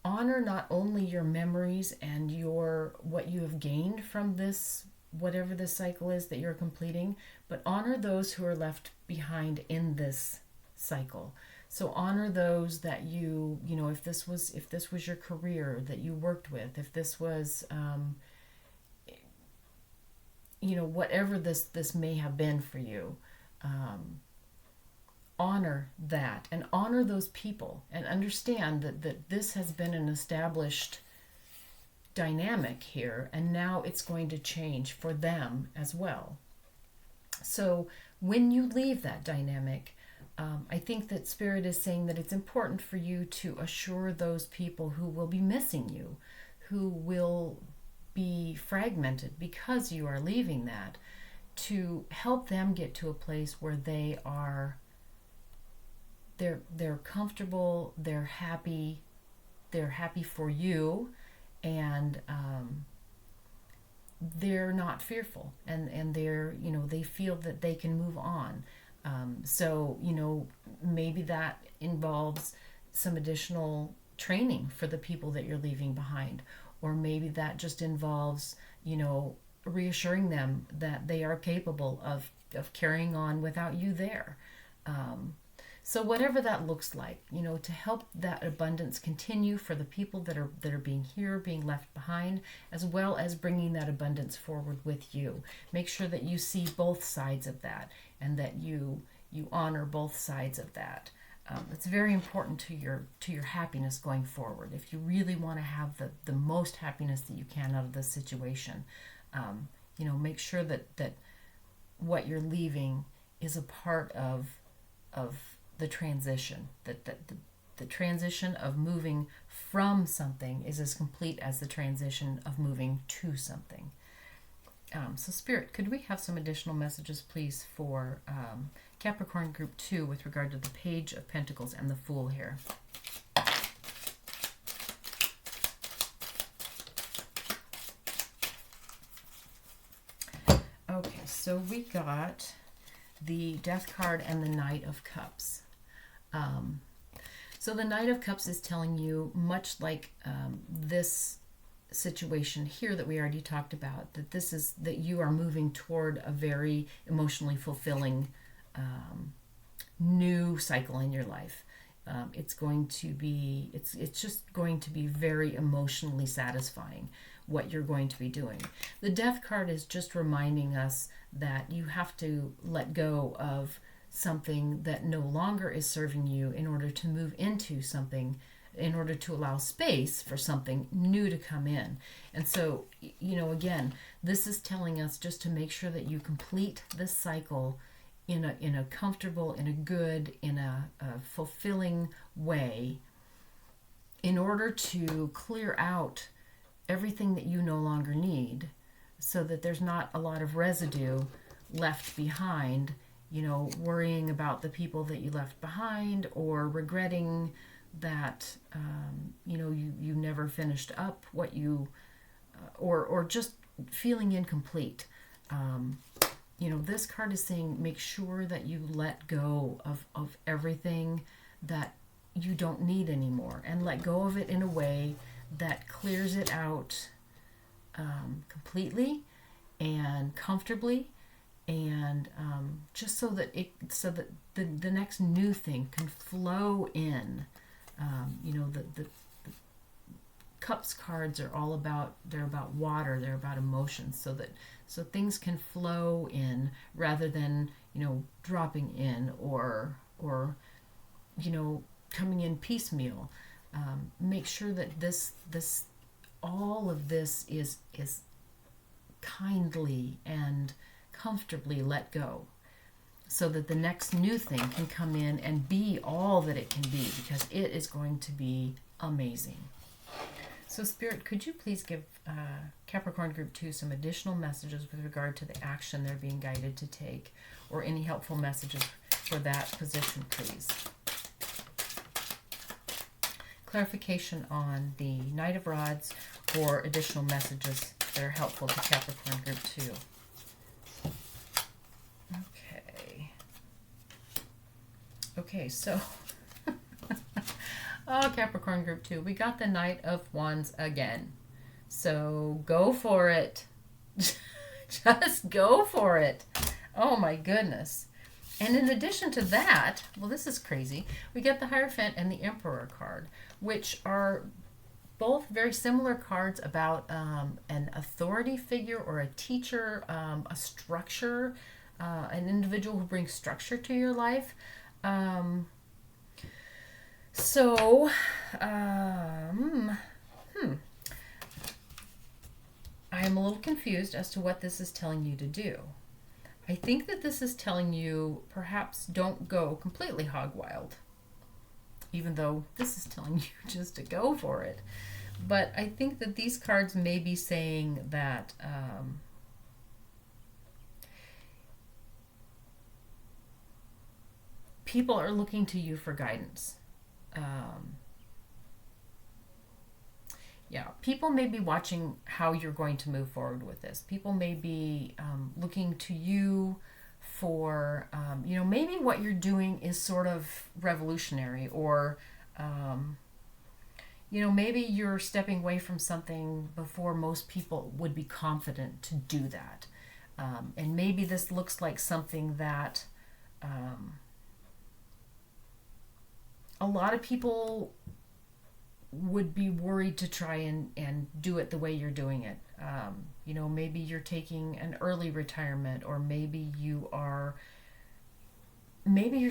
honor not only your memories and what you have gained from this, whatever this cycle is that you're completing, but honor those who are left behind in this cycle. So honor those that if this was your career that you worked with, if this was whatever this may have been for you, honor that, and honor those people, and understand that this has been an established dynamic here, and now it's going to change for them as well. So when you leave that dynamic, I think that Spirit is saying that it's important for you to assure those people who will be missing you, who will be fragmented because you are leaving that, to help them get to a place where they're comfortable, they're happy for you, and they're not fearful, and they feel that they can move on. So maybe that involves some additional training for the people that you're leaving behind, or maybe that just involves reassuring them that they are capable of carrying on without you there. So whatever that looks like, to help that abundance continue for the people that are being here, being left behind, as well as bringing that abundance forward with you. Make sure that you see both sides of that, and that you honor both sides of that. It's very important to your happiness going forward. If you really want to have the most happiness that you can out of this situation, make sure that what you're leaving is a part of the transition, that the transition of moving from something is as complete as the transition of moving to something. So Spirit, could we have some additional messages, please, for Capricorn Group 2 with regard to the Page of Pentacles and the Fool here? Okay, so we got the Death card and the Knight of Cups. So the Knight of Cups is telling you, much like this situation here that we already talked about, that you are moving toward a very emotionally fulfilling new cycle in your life. It's just going to be very emotionally satisfying what you're going to be doing. The Death card is just reminding us that you have to let go of something that no longer is serving you in order to move into something, in order to allow space for something new to come in. And so, again, this is telling us just to make sure that you complete this cycle in a comfortable, in a good, in a fulfilling way, in order to clear out everything that you no longer need, so that there's not a lot of residue left behind, worrying about the people that you left behind, or regretting that you never finished up what you or just feeling incomplete. This card is saying make sure that you let go of everything that you don't need anymore, and let go of it in a way that clears it out completely and comfortably, and just so that the next new thing can flow in. The Cups cards are all about, they're about water, they're about emotions, so things can flow in rather than dropping in or coming in piecemeal. Make sure that all of this is kindly and comfortably let go, so that the next new thing can come in and be all that it can be, because it is going to be amazing. So Spirit, could you please give Capricorn Group 2 some additional messages with regard to the action they're being guided to take, or any helpful messages for that position, please? Clarification on the Knight of Rods, or additional messages that are helpful to Capricorn Group 2. Okay, so Capricorn Group 2, we got the Knight of Wands again. So go for it. Just go for it. Oh my goodness. And in addition to that, well, this is crazy, we get the Hierophant and the Emperor card, which are both very similar cards about an authority figure or a teacher, a structure, an individual who brings structure to your life. I am a little confused as to what this is telling you to do. I think that this is telling you perhaps don't go completely hog wild, even though this is telling you just to go for it. But I think that these cards may be saying that people are looking to you for guidance. People may be watching how you're going to move forward with this. People may be looking to you for, maybe what you're doing is sort of revolutionary, or, maybe you're stepping away from something before most people would be confident to do that. And maybe this looks like something that a lot of people would be worried to try and do it the way you're doing it. Maybe you're taking an early retirement, or maybe you're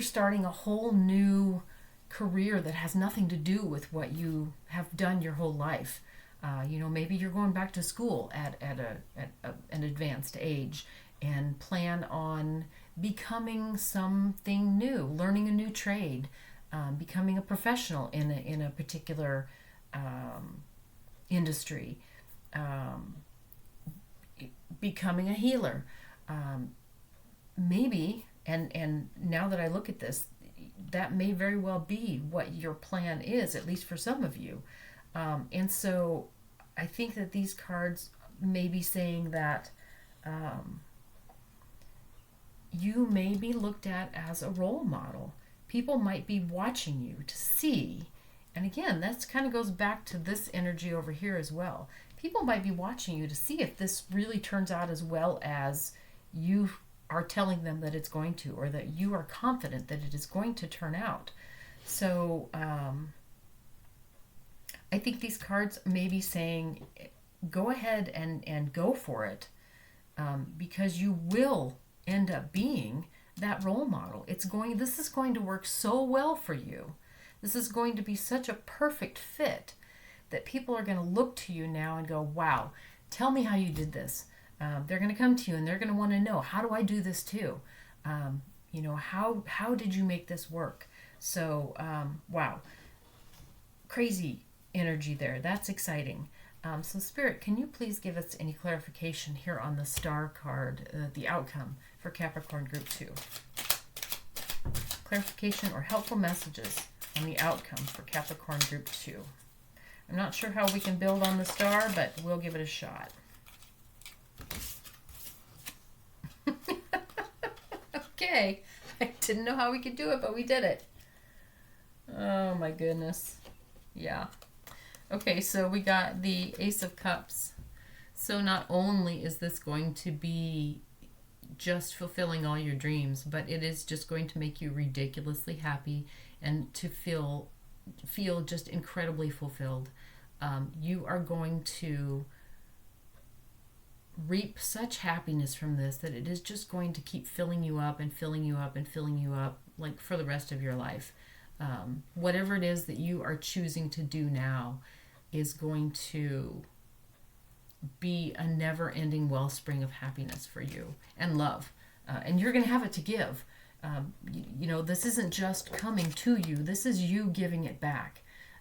starting a whole new career that has nothing to do with what you have done your whole life. Maybe you're going back to school at an advanced age and plan on becoming something new, learning a new trade, becoming a professional in a particular industry, becoming a healer. Maybe, and now that I look at this, that may very well be what your plan is, at least for some of you. And so I think that these cards may be saying that you may be looked at as a role model. People might be watching you to see, and again, that kind of goes back to this energy over here as well. People might be watching you to see if this really turns out as well as you are telling them that it's going to, or that you are confident that it is going to turn out. So I think these cards may be saying, go ahead and go for it, because you will end up being that role model. This is going to work so well for you. This is going to be such a perfect fit that people are going to look to you now and go, wow, tell me how you did this. They're going to come to you and they're going to want to know, how do I do this too? How did you make this work? So, wow, crazy energy there. That's exciting. So Spirit, can you please give us any clarification here on the star card, the outcome for Capricorn Group 2? Clarification or helpful messages on the outcome for Capricorn Group 2. I'm not sure how we can build on the star, but we'll give it a shot. Okay, I didn't know how we could do it, but we did it. Oh my goodness. Yeah. Okay, so we got the Ace of Cups. So not only is this going to be just fulfilling all your dreams, but it is just going to make you ridiculously happy and to feel just incredibly fulfilled. You are going to reap such happiness from this that it is just going to keep filling you up and filling you up and filling you up, like for the rest of your life. Whatever it is that you are choosing to do now is going to be a never-ending wellspring of happiness for you and love. And you're going to have it to give. This isn't just coming to you. This is you giving it back.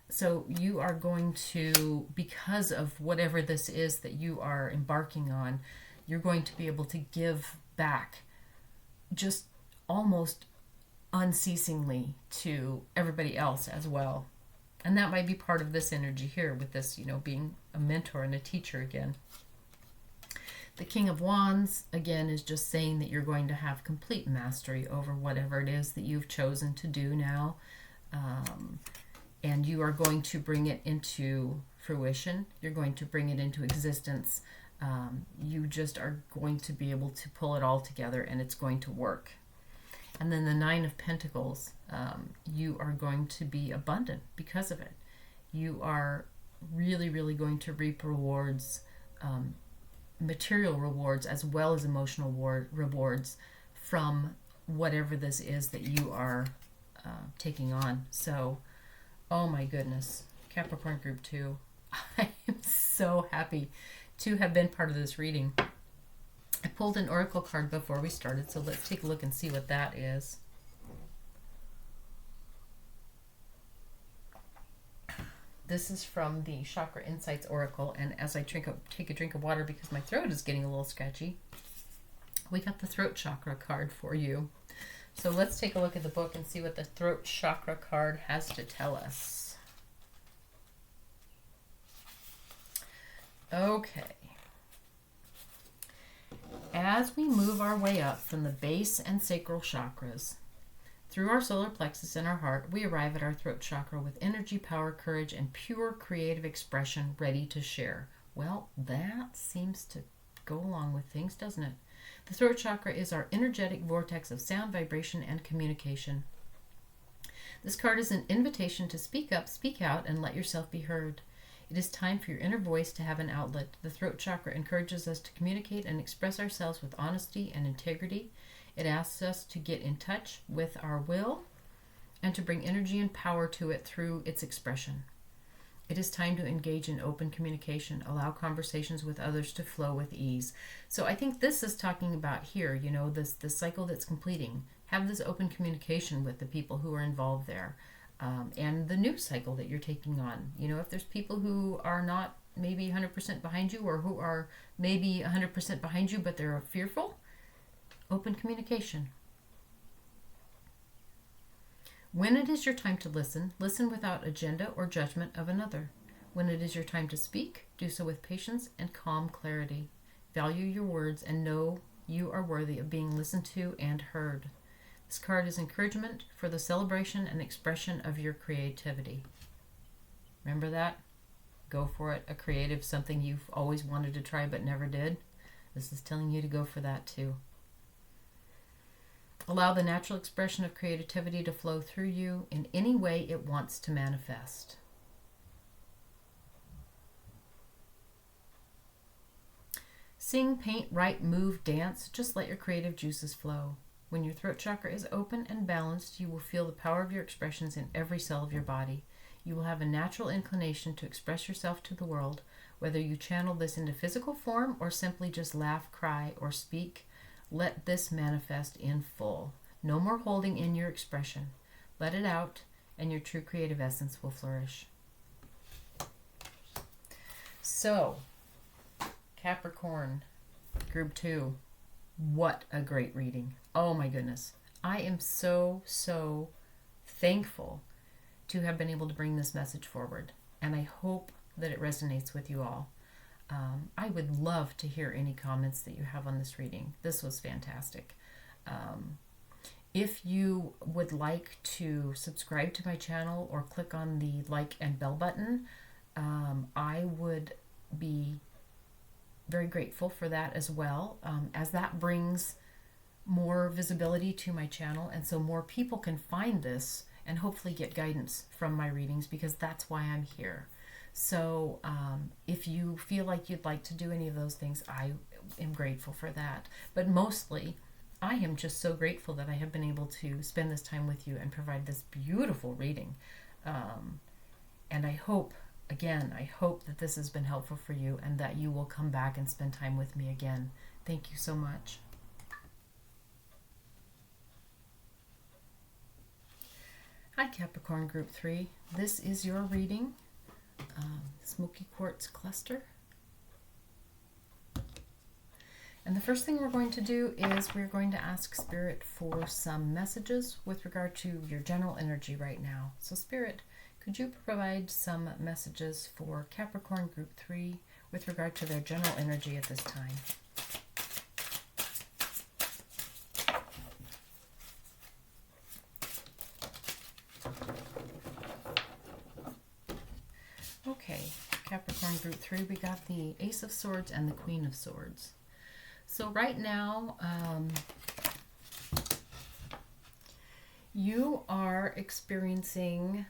So you are going to, because of whatever this is that you are embarking on, you're going to be able to give back just almost unceasingly to everybody else as well. And that might be part of this energy here with this, being a mentor and a teacher again. The King of Wands, again, is just saying that you're going to have complete mastery over whatever it is that you've chosen to do now. And you are going to bring it into fruition. You're going to bring it into existence. You just are going to be able to pull it all together and it's going to work. And then the Nine of Pentacles, you are going to be abundant because of it. You are really, really going to reap rewards, material rewards as well as emotional rewards from whatever this is that you are taking on. So, oh my goodness, Capricorn Group 2, I am so happy to have been part of this reading. I pulled an oracle card before we started, so let's take a look and see what that is. This is from the Chakra Insights Oracle, and as I take a drink of water because my throat is getting a little scratchy, we got the throat chakra card for you. So let's take a look at the book and see what the throat chakra card has to tell us. Okay. As we move our way up from the base and sacral chakras, Through our solar plexus and our heart, we arrive at our throat chakra with energy, power, courage, and pure creative expression ready to share. Well, that seems to go along with things, doesn't it? The throat chakra is our energetic vortex of sound, vibration, and communication. This card is an invitation to speak up, speak out, and let yourself be heard. It is time for your inner voice to have an outlet. The throat chakra encourages us to communicate and express ourselves with honesty and integrity. It asks us to get in touch with our will and to bring energy and power to it through its expression. It is time to engage in open communication, allow conversations with others to flow with ease. So I think this is talking about here, this cycle that's completing. Have this open communication with the people who are involved there. And the new cycle that you're taking on. If there's people who are not maybe 100% behind you, or who are maybe 100% behind you but they're fearful, open communication. When it is your time to listen, listen without agenda or judgment of another. When it is your time to speak, do so with patience and calm clarity. Value your words and know you are worthy of being listened to and heard. This card is encouragement for the celebration and expression of your creativity. Remember that? Go for it. A creative, something you've always wanted to try but never did. This is telling you to go for that too. Allow the natural expression of creativity to flow through you in any way it wants to manifest. Sing, paint, write, move, dance. Just let your creative juices flow. When your throat chakra is open and balanced, you will feel the power of your expressions in every cell of your body. You will have a natural inclination to express yourself to the world, whether you channel this into physical form or simply just laugh, cry, or speak. Let this manifest in full. No more holding in your expression. Let it out, and your true creative essence will flourish. So, Capricorn, Group 2. What a great reading. Oh my goodness. I am so thankful to have been able to bring this message forward, and I hope that it resonates with you all. I would love to hear any comments that you have on this reading. This was fantastic. If you would like to subscribe to my channel or click on the like and bell button, I would be very grateful for that as well, as that brings more visibility to my channel, and so more people can find this and hopefully get guidance from my readings, because that's why I'm here. So if you feel like you'd like to do any of those things, I am grateful for that. But mostly, I am just so grateful that I have been able to spend this time with you and provide this beautiful reading. And I hope that this has been helpful for you, and that you will come back and spend time with me again. Thank you so much. Hi, Capricorn Group 3. This is your reading. Smoky Quartz cluster. And the first thing we're going to do is we're going to ask Spirit for some messages with regard to your general energy right now. So Spirit, could you provide some messages for Capricorn Group 3 with regard to their general energy at this time? Okay, Capricorn Group 3, we got the Ace of Swords and the Queen of Swords. So right now, you are experiencing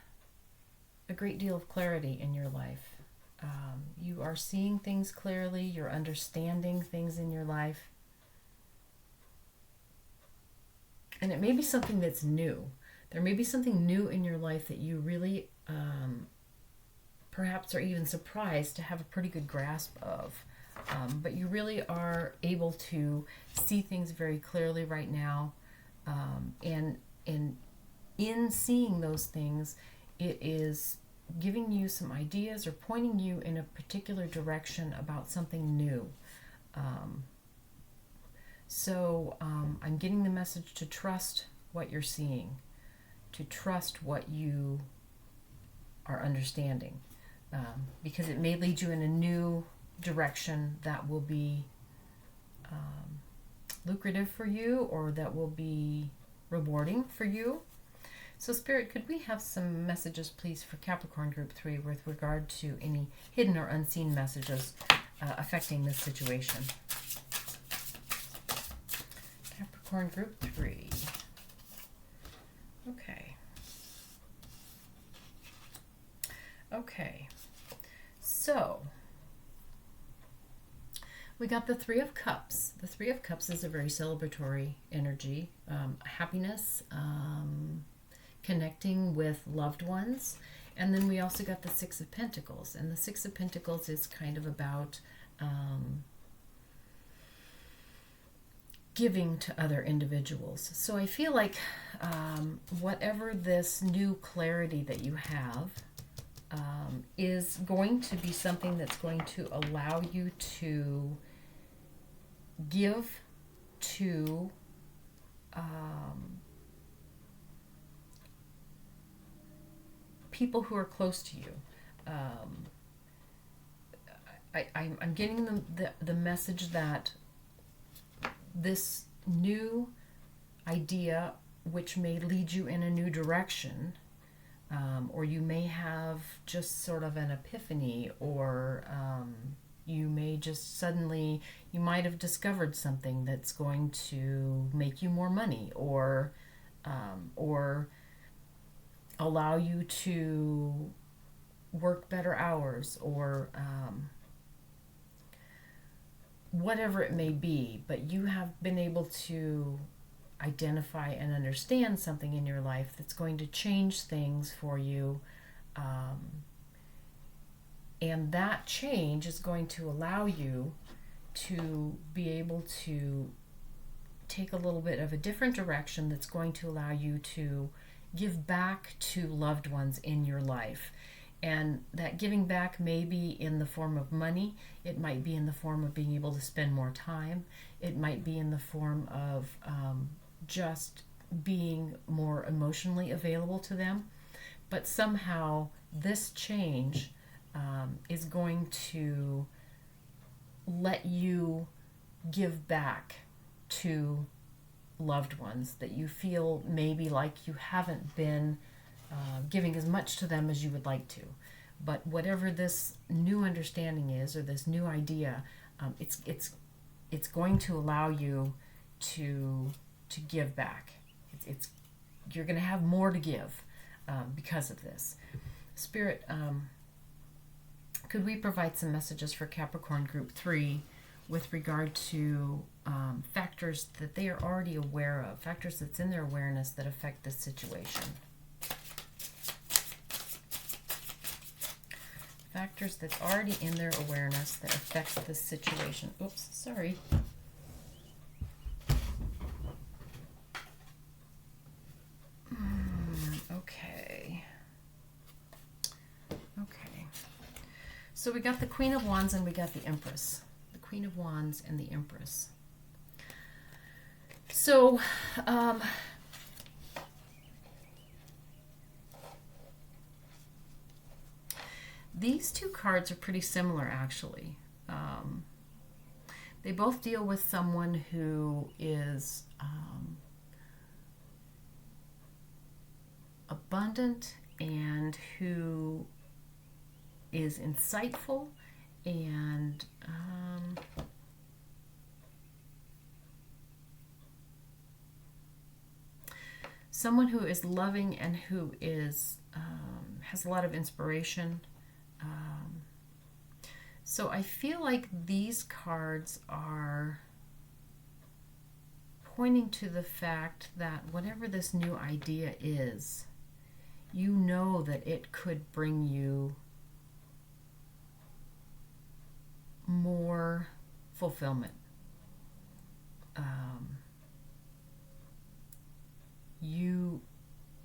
a great deal of clarity in your life. You are seeing things clearly, you're understanding things in your life. And it may be something that's new. There may be something new in your life that you really perhaps are even surprised to have a pretty good grasp of. But you really are able to see things very clearly right now. And in seeing those things, it is giving you some ideas or pointing you in a particular direction about something new. So I'm getting the message to trust what you're seeing, to trust what you are understanding, because it may lead you in a new direction that will be lucrative for you, or that will be rewarding for you. So Spirit, could we have some messages, please, for Capricorn Group 3 with regard to any hidden or unseen messages affecting this situation? Capricorn Group 3. Okay. Okay. So, we got the Three of Cups. The Three of Cups is a very celebratory energy. Happiness, connecting with loved ones. And then we also got the Six of Pentacles. And the Six of Pentacles is kind of about giving to other individuals. So I feel like whatever this new clarity that you have is going to be something that's going to allow you to give to people who are close to you. I'm getting the message that this new idea, which may lead you in a new direction, or you may have just sort of an epiphany, or you may just suddenly, you might have discovered something that's going to make you more money, or allow you to work better hours, or whatever it may be. But you have been able to identify and understand something in your life that's going to change things for you, and that change is going to allow you to be able to take a little bit of a different direction that's going to allow you to give back to loved ones in your life. And that giving back may be in the form of money. It might be in the form of being able to spend more time. It might be in the form of just being more emotionally available to them. But somehow this change is going to let you give back to loved ones that you feel maybe like you haven't been giving as much to them as you would like to. But whatever this new understanding is, or this new idea, it's going to allow you to give back. You're going to have more to give because of this. Spirit, could we provide some messages for Capricorn Group 3 with regard to factors that they are already aware of, factors that's in their awareness that affect this situation? Factors that's already in their awareness that affects this situation. Oops, sorry. Okay. Okay. So we got the Queen of Wands and we got the Empress. The Queen of Wands and the Empress. So, these two cards are pretty similar, actually. They both deal with someone who is abundant and who is insightful and someone who is loving and who is has a lot of inspiration. So I feel like these cards are pointing to the fact that whatever this new idea is, you know that it could bring you more fulfillment. You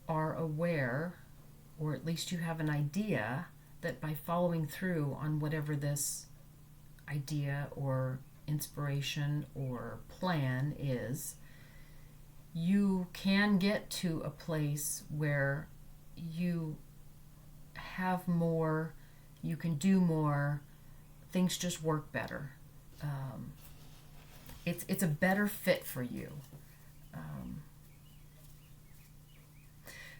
are aware, or at least you have an idea, that by following through on whatever this idea or inspiration or plan is, you can get to a place where you have more, you can do more, things just work better. It's a better fit for you.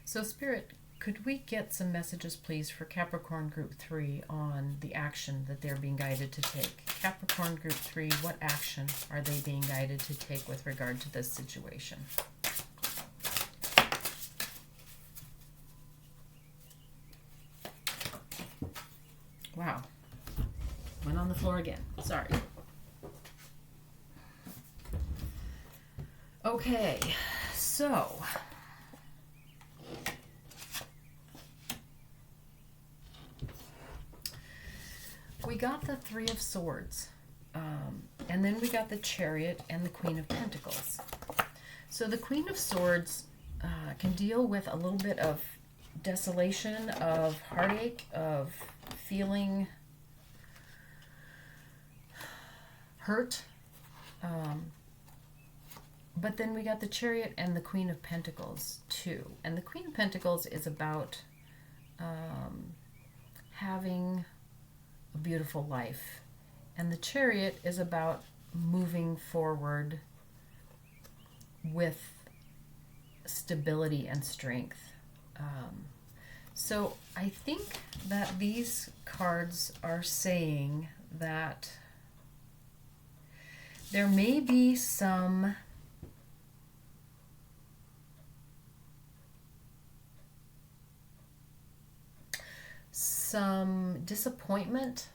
So Spirit, could we get some messages, please, for Capricorn Group 3 on the action that they're being guided to take? Capricorn Group 3, what action are they being guided to take with regard to this situation? Wow. Went on the floor again. Sorry. Okay, so we got the Three of Swords, and then we got the Chariot and the Queen of Pentacles. So the Queen of Swords can deal with a little bit of desolation, of heartache, of feeling hurt. But then we got the Chariot and the Queen of Pentacles too. And the Queen of Pentacles is about having a beautiful life. And the Chariot is about moving forward with stability and strength. So I think that these cards are saying that there may be some disappointment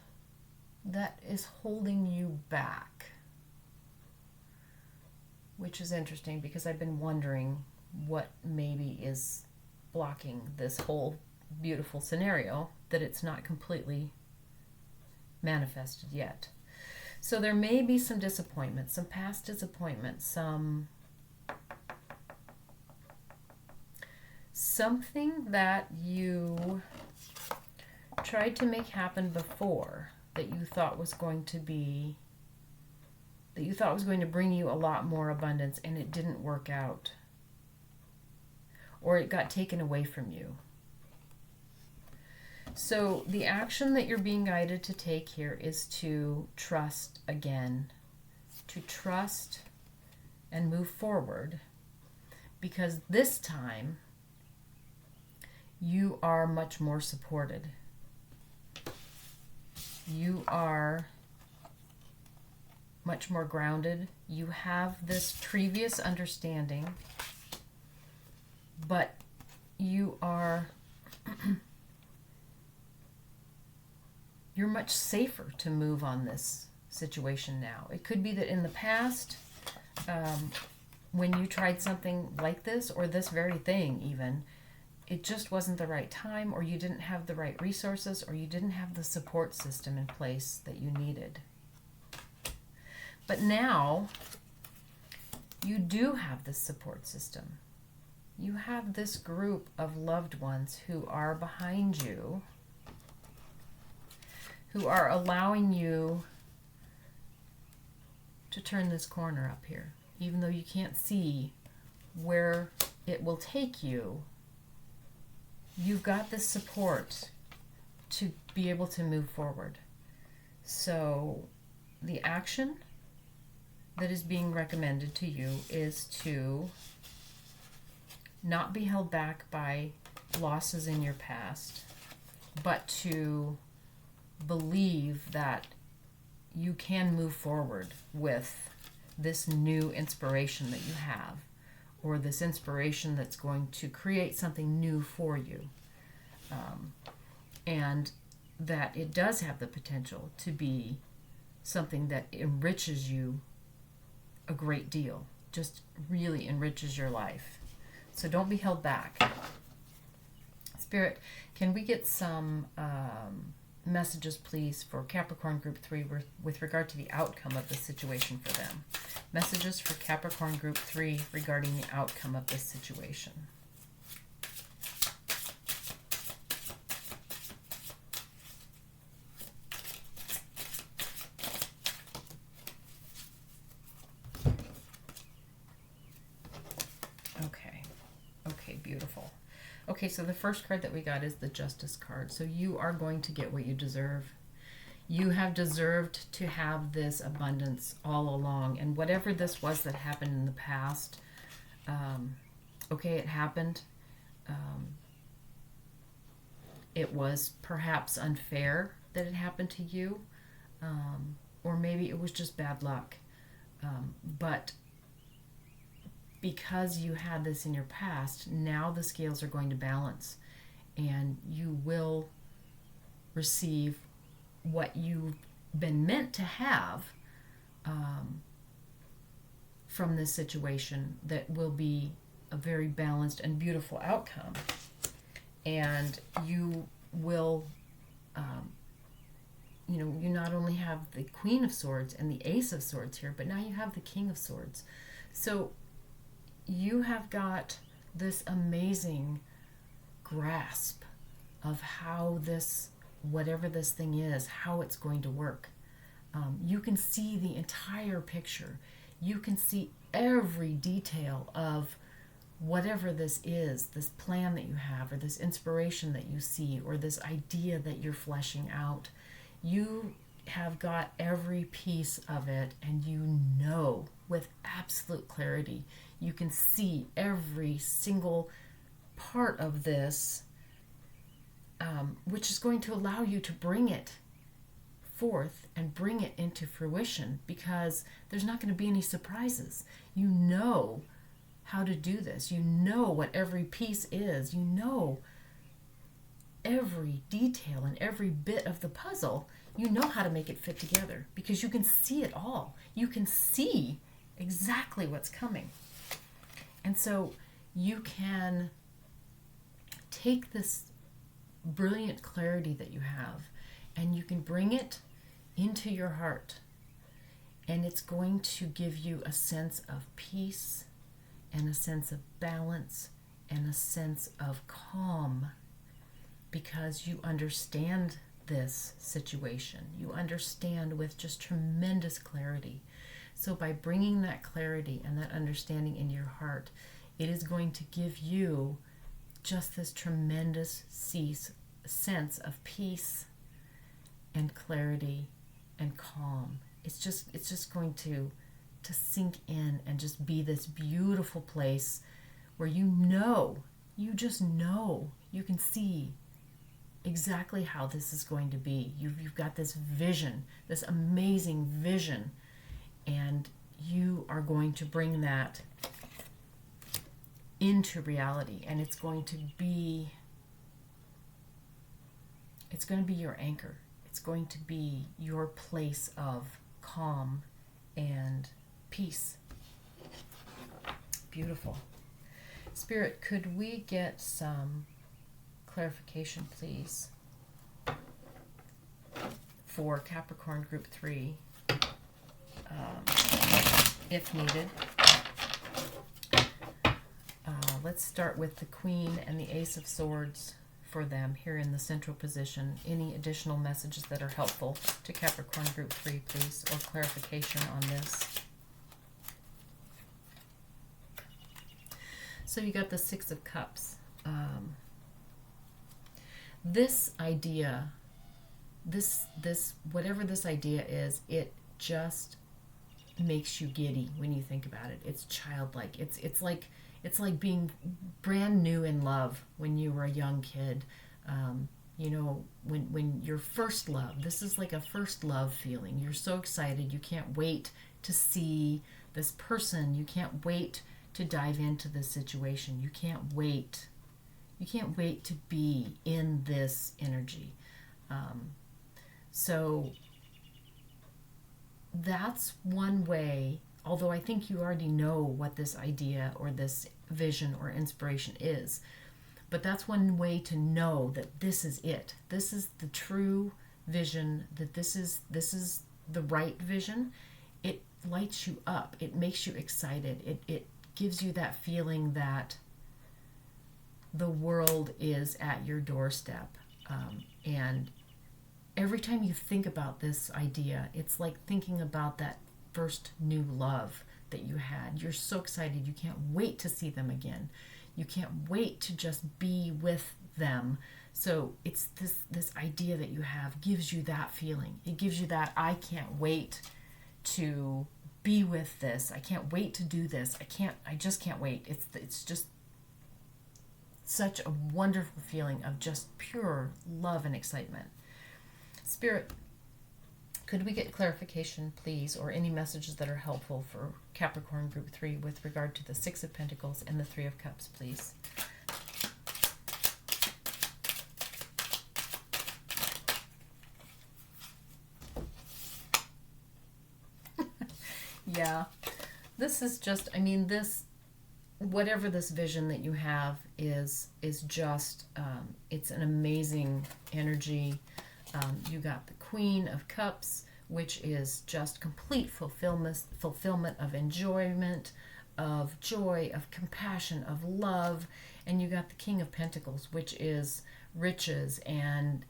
that is holding you back, which is interesting because I've been wondering what maybe is blocking this whole beautiful scenario, that it's not completely manifested yet. So there may be some disappointment, some past disappointment, something that you tried to make happen before that you thought was going to bring you a lot more abundance, and it didn't work out, or it got taken away from you. So the action that you're being guided to take here is to trust again, to trust and move forward, because this time you are much more supported. You are much more grounded. You have this previous understanding, but you are you're much safer to move on this situation now. It could be that in the past, when you tried something like this, or this very thing even, it just wasn't the right time, or you didn't have the right resources, or you didn't have the support system in place that you needed. But now, you do have this support system. You have this group of loved ones who are behind you, who are allowing you to turn this corner up here. Even though you can't see where it will take you, you've got this support to be able to move forward. So the action that is being recommended to you is to not be held back by losses in your past, but to believe that you can move forward with this new inspiration that you have, or this inspiration that's going to create something new for you. And that it does have the potential to be something that enriches you a great deal, just really enriches your life. So don't be held back. Spirit, can we get some messages, please, for Capricorn Group 3 with regard to the outcome of the situation for them? Messages for Capricorn Group 3 regarding the outcome of this situation. Okay, beautiful. Okay, so the first card that we got is the Justice card. So you are going to get what you deserve. You have deserved to have this abundance all along. And whatever this was that happened in the past, okay, it happened. it was perhaps unfair that it happened to you, or maybe it was just bad luck. But because you had this in your past, now the scales are going to balance, and you will receive what you've been meant to have from this situation, that will be a very balanced and beautiful outcome. And you will, you not only have the Queen of Swords and the Ace of Swords here, but now you have the King of Swords. So you have got this amazing grasp of how this, whatever this thing is, how it's going to work. You can see the entire picture. You can see every detail of whatever this is, this plan that you have, or this inspiration that you see, or this idea that you're fleshing out. You have got every piece of it, and you know with absolute clarity. You can see every single part of this, which is going to allow you to bring it forth and bring it into fruition, because there's not going to be any surprises. You know how to do this. You know what every piece is. You know every detail and every bit of the puzzle. You know how to make it fit together, because you can see it all. You can see exactly what's coming. And so you can take this brilliant clarity that you have, and you can bring it into your heart, and it's going to give you a sense of peace and a sense of balance and a sense of calm, because you understand this situation. You understand with just tremendous clarity. So by bringing that clarity and that understanding into your heart, it is going to give you just this tremendous sense of peace and clarity and calm. It's just going to sink in and just be this beautiful place where you just know, you can see exactly how this is going to be. You've got this vision, this amazing vision, and you are going to bring that into reality, and it's going to be your anchor. It's going to be your place of calm and peace. Beautiful. Spirit, could we get some clarification, please, for Capricorn Group 3, if needed? Let's start with the Queen and the Ace of Swords for them here in the central position. Any additional messages that are helpful to Capricorn Group 3, please, or clarification on this? So you got the Six of Cups. This idea, this whatever this idea is, it just makes you giddy when you think about it. It's childlike. It's like being brand new in love when you were a young kid. When your first love, this is like a first love feeling. You're so excited. You can't wait to see this person. You can't wait to dive into this situation. You can't wait to be in this energy. So that's one way, although I think you already know what this idea or this vision or inspiration is, but that's one way to know that this is it. This is the true vision, that this is the right vision. It lights you up. It makes you excited. It gives you that feeling that the world is at your doorstep. And every time you think about this idea, it's like thinking about that first new love that you had. You're so excited. You can't wait to see them again. You can't wait to just be with them. So it's this idea that you have gives you that feeling. It gives you that, I can't wait to be with this. I can't wait to do this. I just can't wait. such a wonderful feeling of just pure love and excitement. Spirit, could we get clarification, please, or any messages that are helpful for Capricorn Group 3 with regard to the Six of Pentacles and the Three of Cups, please? Yeah, this is just, I mean, this, whatever this vision that you have is just, it's an amazing energy. You got the Queen of Cups, which is just complete fulfillment of enjoyment, of joy, of compassion, of love. And you got the King of Pentacles, which is riches and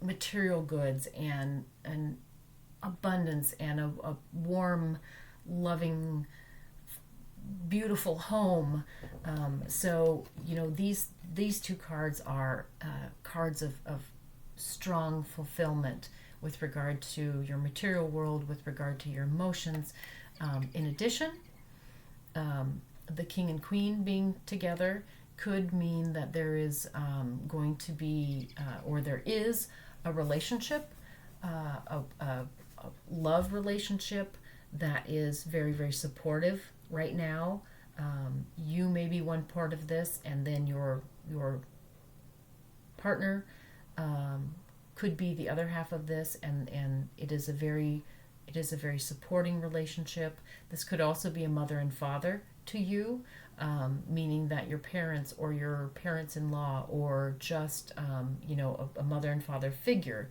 material goods and abundance and a warm, loving, beautiful home. So, you know, these two cards are cards of strong fulfillment with regard to your material world, with regard to your emotions. In addition, the King and Queen being together could mean that there is going to be, or there is, a relationship, a love relationship that is very, very supportive right now. You may be one part of this, and then your partner could be the other half of this, and it is a very supporting relationship. This could also be a mother and father to you, meaning that your parents or your parents-in-law, or just a mother and father figure,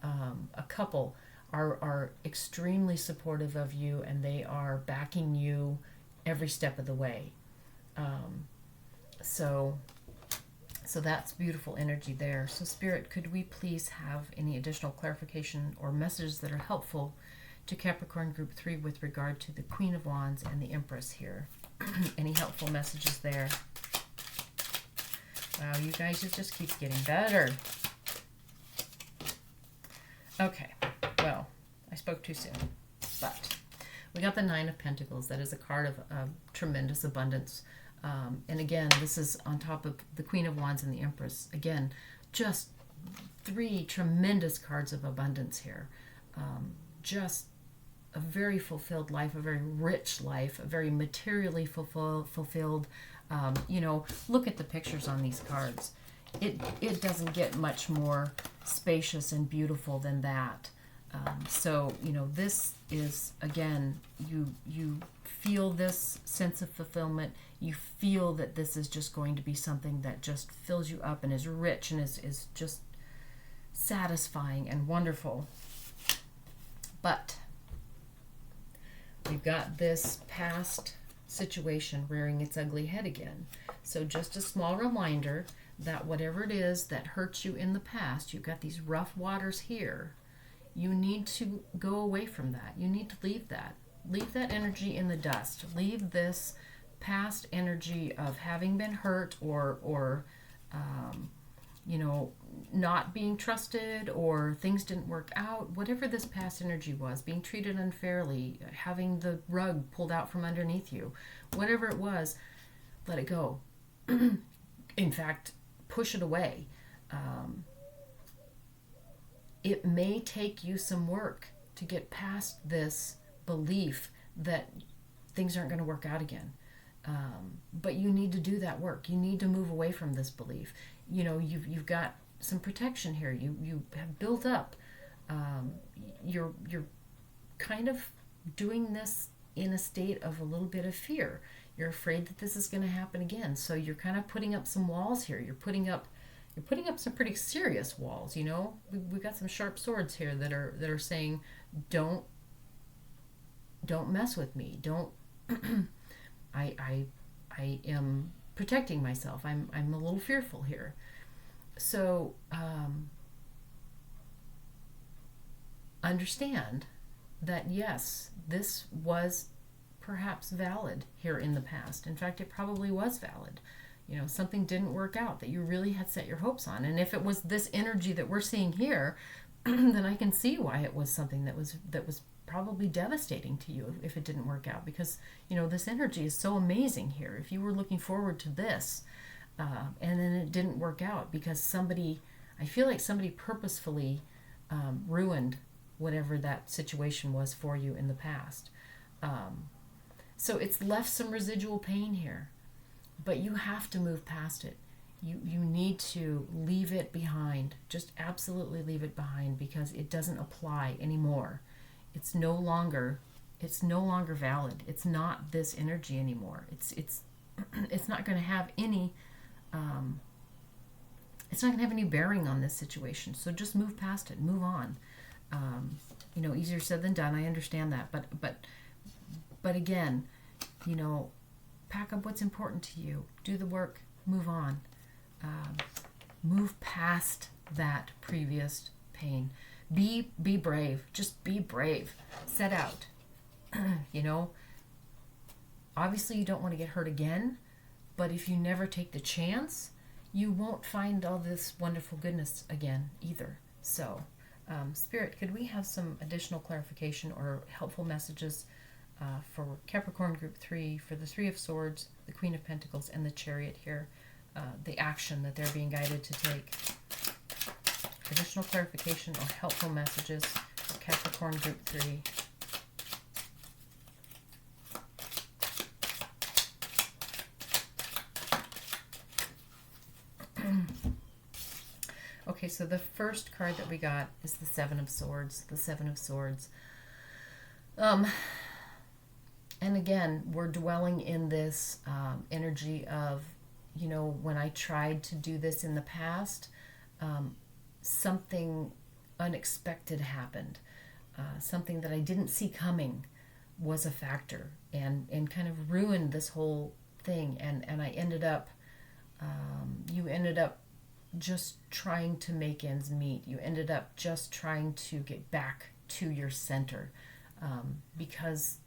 a couple are extremely supportive of you, and they are backing you every step of the way. So that's beautiful energy there. So Spirit, could we please have any additional clarification or messages that are helpful to Capricorn Group 3 with regard to the Queen of Wands and the Empress here? Any helpful messages there? Wow, you guys, it just keeps getting better. Okay, well, I spoke too soon, but we got the Nine of Pentacles. That is a card of tremendous abundance. And again, this is on top of the Queen of Wands and the Empress. Again, just three tremendous cards of abundance here. Just a very fulfilled life, a very rich life, a very materially fulfilled. Look at the pictures on these cards. It doesn't get much more spacious and beautiful than that. So, this is, again, you feel this sense of fulfillment. You feel that this is just going to be something that just fills you up and is rich and is just satisfying and wonderful. But we've got this past situation rearing its ugly head again. So just a small reminder that whatever it is that hurts you in the past, you've got these rough waters here. You need to go away from that. You need to leave that. Leave that energy in the dust. Leave this past energy of having been hurt or not being trusted, or things didn't work out. Whatever this past energy was, being treated unfairly, having the rug pulled out from underneath you, whatever it was, let it go. In fact, push it away. It may take you some work to get past this belief that things aren't going to work out again. But you need to do that work. You need to move away from this belief. You've got some protection here. You have built up. You're kind of doing this in a state of a little bit of fear. You're afraid that this is going to happen again. So you're kind of putting up some walls here. You're putting up some pretty serious walls. We've got some sharp swords here that are saying, don't mess with me. Don't. I am protecting myself. I'm a little fearful here. So understand that yes, this was perhaps valid here in the past. In fact, it probably was valid. Something didn't work out that you really had set your hopes on. And if it was this energy that we're seeing here, then I can see why it was something that was probably devastating to you if it didn't work out, because this energy is so amazing here. If you were looking forward to this, and then it didn't work out because I feel like somebody purposefully ruined whatever that situation was for you in the past. So it's left some residual pain here, but you have to move past it. You need to leave it behind. Just absolutely leave it behind, because it doesn't apply anymore. It's no longer valid. It's not this energy anymore. It's not going to have any bearing on this situation. So just move past it. Move on. Easier said than done. I understand that, but again, pack up what's important to you. Do the work. Move on. Move past that previous pain. Be brave. Just be brave. Set out. Obviously you don't want to get hurt again, but if you never take the chance, you won't find all this wonderful goodness again either. So, Spirit, could we have some additional clarification or helpful messages for Capricorn Group 3, for the Three of Swords, the Queen of Pentacles, and the Chariot here, the action that they're being guided to take? Additional clarification or helpful messages for Capricorn Group 3. Okay, so the first card that we got is the Seven of Swords. The Seven of Swords. And again, we're dwelling in this energy of, when I tried to do this in the past, something unexpected happened. Something that I didn't see coming was a factor and kind of ruined this whole thing. And I ended up, you ended up just trying to make ends meet. You ended up just trying to get back to your center, because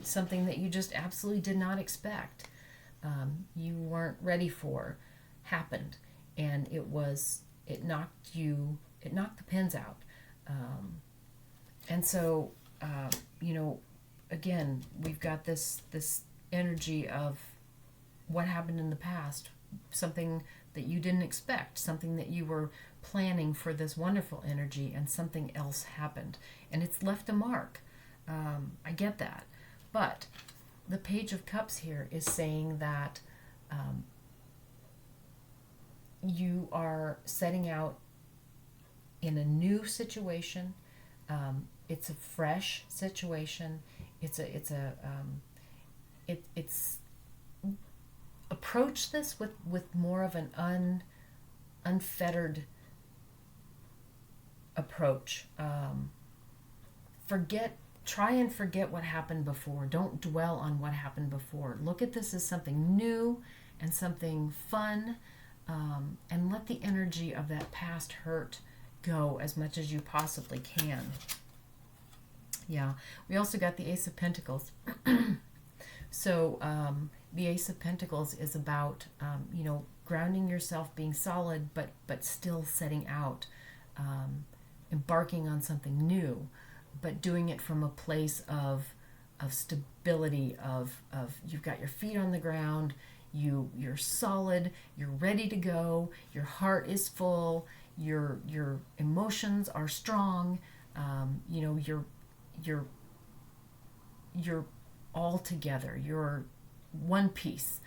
something that you just absolutely did not expect, you weren't ready for, happened, and it knocked the pins out. And so, again, we've got this energy of what happened in the past, something that you didn't expect, something that you were planning for this wonderful energy, and something else happened, and it's left a mark. I get that, but the Page of Cups here is saying that you are setting out in a new situation. It's a fresh situation. It's approach this with more of an unfettered approach. Try and forget what happened before. Don't dwell on what happened before. Look at this as something new and something fun, and let the energy of that past hurt go as much as you possibly can. Yeah, we also got the Ace of Pentacles. So the Ace of Pentacles is about, grounding yourself, being solid, but still setting out, embarking on something new, but doing it from a place of stability, of you've got your feet on the ground, you're solid, you're ready to go, your heart is full, your emotions are strong, you're all together, you're one piece.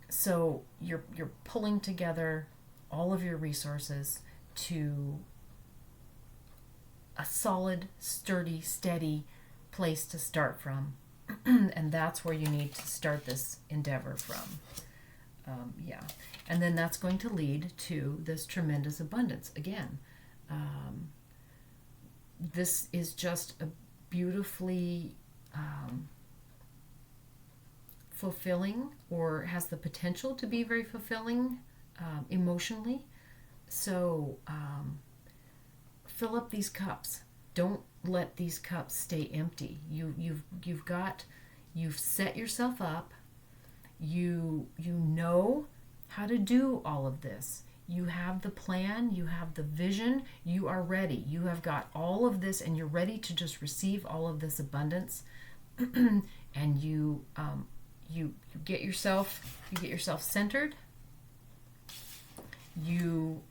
So you're pulling together all of your resources to a solid, sturdy, steady place to start from. And that's where you need to start this endeavor from. And then that's going to lead to this tremendous abundance. Again, this is just a beautifully fulfilling, or has the potential to be very fulfilling emotionally. So fill up these cups. Don't let these cups stay empty. You've set yourself up. You know how to do all of this. You have the plan, you have the vision, you are ready. You have got all of this and you're ready to just receive all of this abundance. And you get yourself centered. You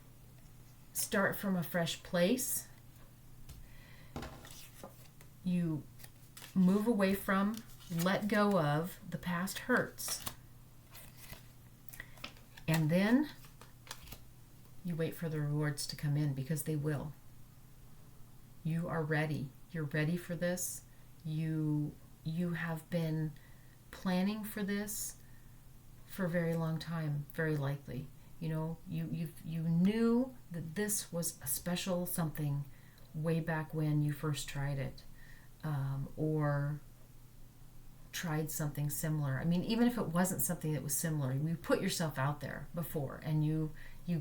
start from a fresh place. You move away from, let go of the past hurts. And then you wait for the rewards to come in, because they will. You are ready. You're ready for this. You have been planning for this for a very long time, very likely. You knew that this was a special something way back when you first tried it, or tried something similar. I mean, even if it wasn't something that was similar, you put yourself out there before and you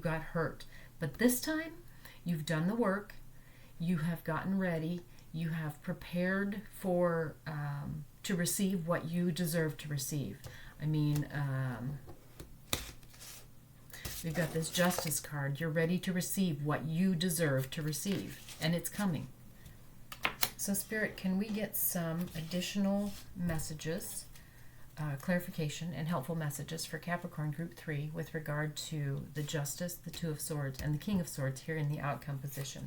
got hurt. But this time, you've done the work, you have gotten ready, you have prepared for to receive what you deserve to receive. I mean, we've got this Justice card. You're ready to receive what you deserve to receive, and it's coming. So, Spirit, can we get some additional messages, clarification, and helpful messages for Capricorn Group 3 with regard to the Justice, the Two of Swords, and the King of Swords here in the outcome position?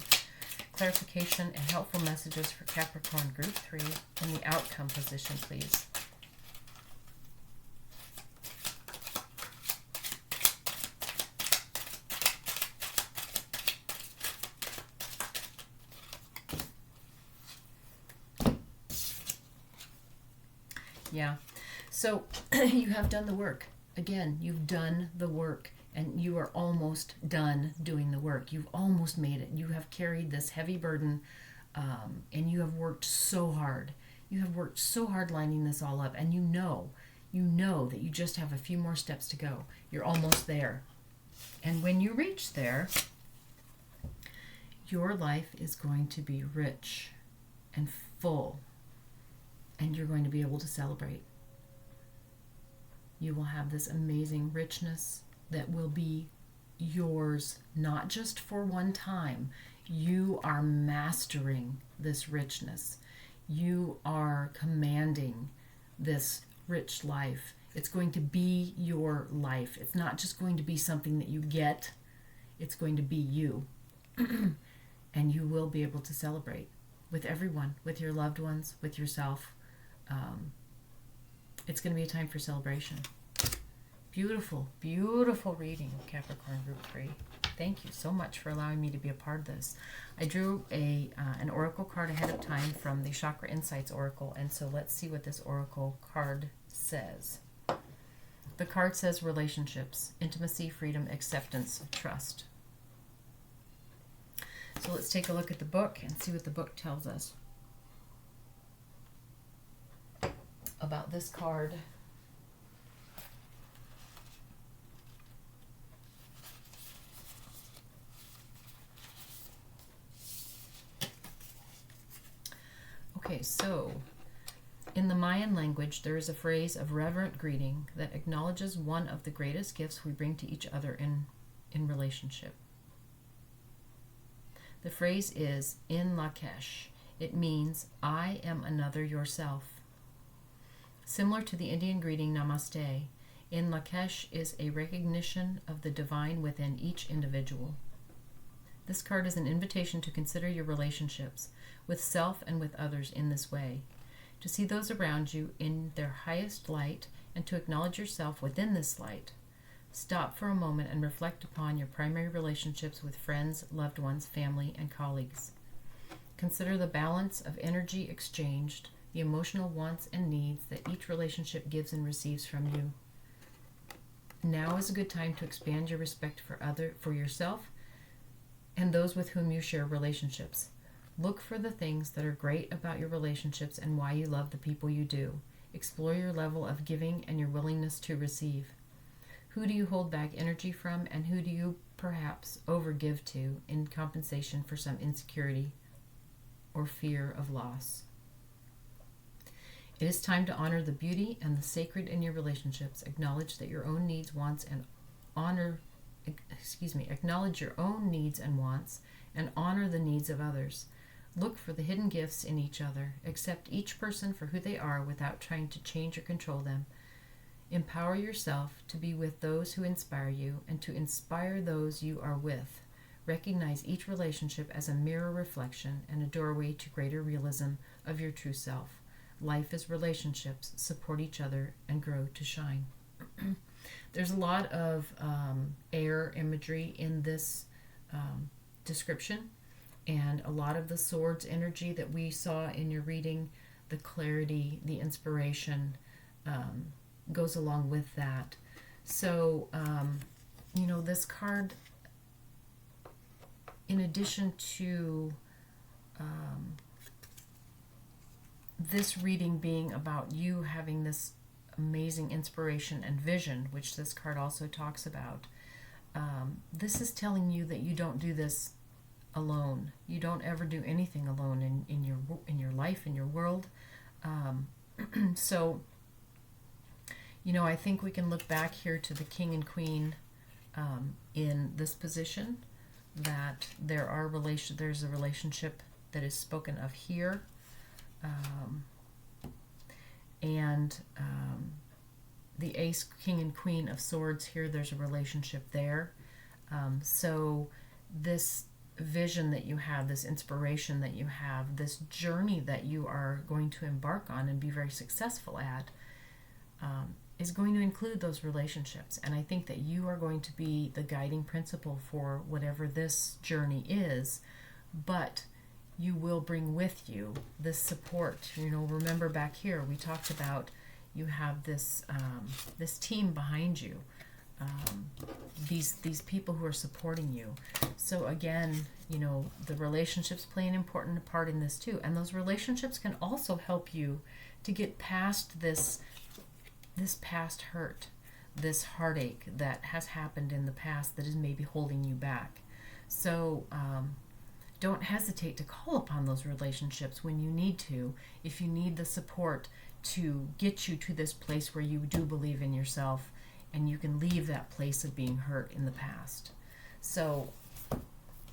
Clarification and helpful messages for Capricorn Group 3 in the outcome position, please. Yeah, so you have done the work. Again, you've done the work, and you are almost done doing the work. You've almost made it. You have carried this heavy burden, and you have worked so hard. You have worked so hard lining this all up, and you know that you just have a few more steps to go. You're almost there. And when you reach there, your life is going to be rich and full. And you're going to be able to celebrate. You will have this amazing richness that will be yours, not just for one time. You are mastering this richness. You are commanding this rich life. It's going to be your life. It's not just going to be something that you get. It's going to be you. And you will be able to celebrate with everyone, with your loved ones, with yourself. It's going to be a time for celebration. Beautiful, beautiful reading, Capricorn Group 3. Thank you so much for allowing me to be a part of this. I drew an oracle card ahead of time from the Chakra Insights Oracle, and so let's see what this oracle card says. The card says relationships, intimacy, freedom, acceptance, trust. So let's take a look at the book and see what the book tells us about this card. Okay, so in the Mayan language, there is a phrase of reverent greeting that acknowledges one of the greatest gifts we bring to each other in relationship. The phrase is in Lakesh. It means, I am another yourself. Similar to the Indian greeting Namaste, in Lakesh is a recognition of the divine within each individual. This card is an invitation to consider your relationships with self and with others in this way, to see those around you in their highest light and to acknowledge yourself within this light. Stop for a moment and reflect upon your primary relationships with friends, loved ones, family, and colleagues. Consider the balance of energy exchanged, the emotional wants and needs that each relationship gives and receives from you. Now is a good time to expand your respect for yourself and those with whom you share relationships. Look for the things that are great about your relationships and why you love the people you do. Explore your level of giving and your willingness to receive. Who do you hold back energy from, and who do you perhaps overgive to in compensation for some insecurity or fear of loss? It is time to honor the beauty and the sacred in your relationships. Acknowledge that your own needs, wants, and honor acknowledge your own needs and wants, and honor the needs of others. Look for the hidden gifts in each other. Accept each person for who they are without trying to change or control them. Empower yourself to be with those who inspire you and to inspire those you are with. Recognize each relationship as a mirror reflection and a doorway to greater realism of your true self. Life is relationships. Support each other and grow to shine. There's a lot of air imagery in this description, and a lot of the swords energy that we saw in your reading, the clarity, the inspiration, goes along with that. So, this card, in addition to this reading being about you having this amazing inspiration and vision, which this card also talks about, this is telling you that you don't do this alone. You don't ever do anything alone in your life, in your world. So, I think we can look back here to the King and Queen in this position, that there's a relationship that is spoken of here. And the Ace, King, and Queen of Swords here, there's a relationship there. So this vision that you have, this inspiration that you have, this journey that you are going to embark on and be very successful at, is going to include those relationships. And I think that you are going to be the guiding principle for whatever this journey is, but you will bring with you this support. Remember back here we talked about you have this this team behind you, these people who are supporting you. So again, the relationships play an important part in this too, and those relationships can also help you to get past this past hurt, this heartache that has happened in the past that is maybe holding you back. So don't hesitate to call upon those relationships when you need to, if you need the support to get you to this place where you do believe in yourself and you can leave that place of being hurt in the past. So,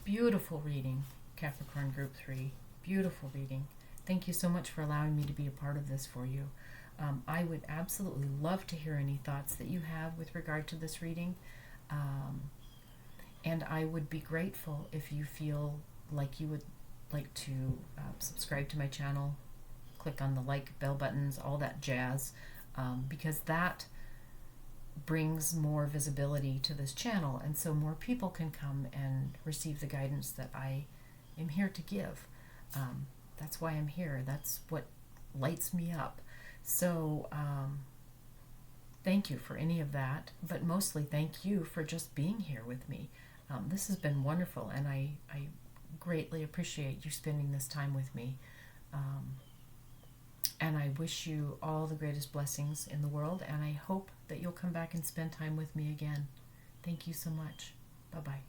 beautiful reading, Capricorn Group 3. Beautiful reading. Thank you so much for allowing me to be a part of this for you. I would absolutely love to hear any thoughts that you have with regard to this reading. And I would be grateful if you feel like you would like to subscribe to my channel, click on the like, bell buttons, all that jazz, because that brings more visibility to this channel, and so more people can come and receive the guidance that I am here to give. That's why I'm here. That's what lights me up. So thank you for any of that, but mostly thank you for just being here with me. This has been wonderful, and I greatly appreciate you spending this time with me. And I wish you all the greatest blessings in the world, and I hope that you'll come back and spend time with me again. Thank you so much. Bye-bye.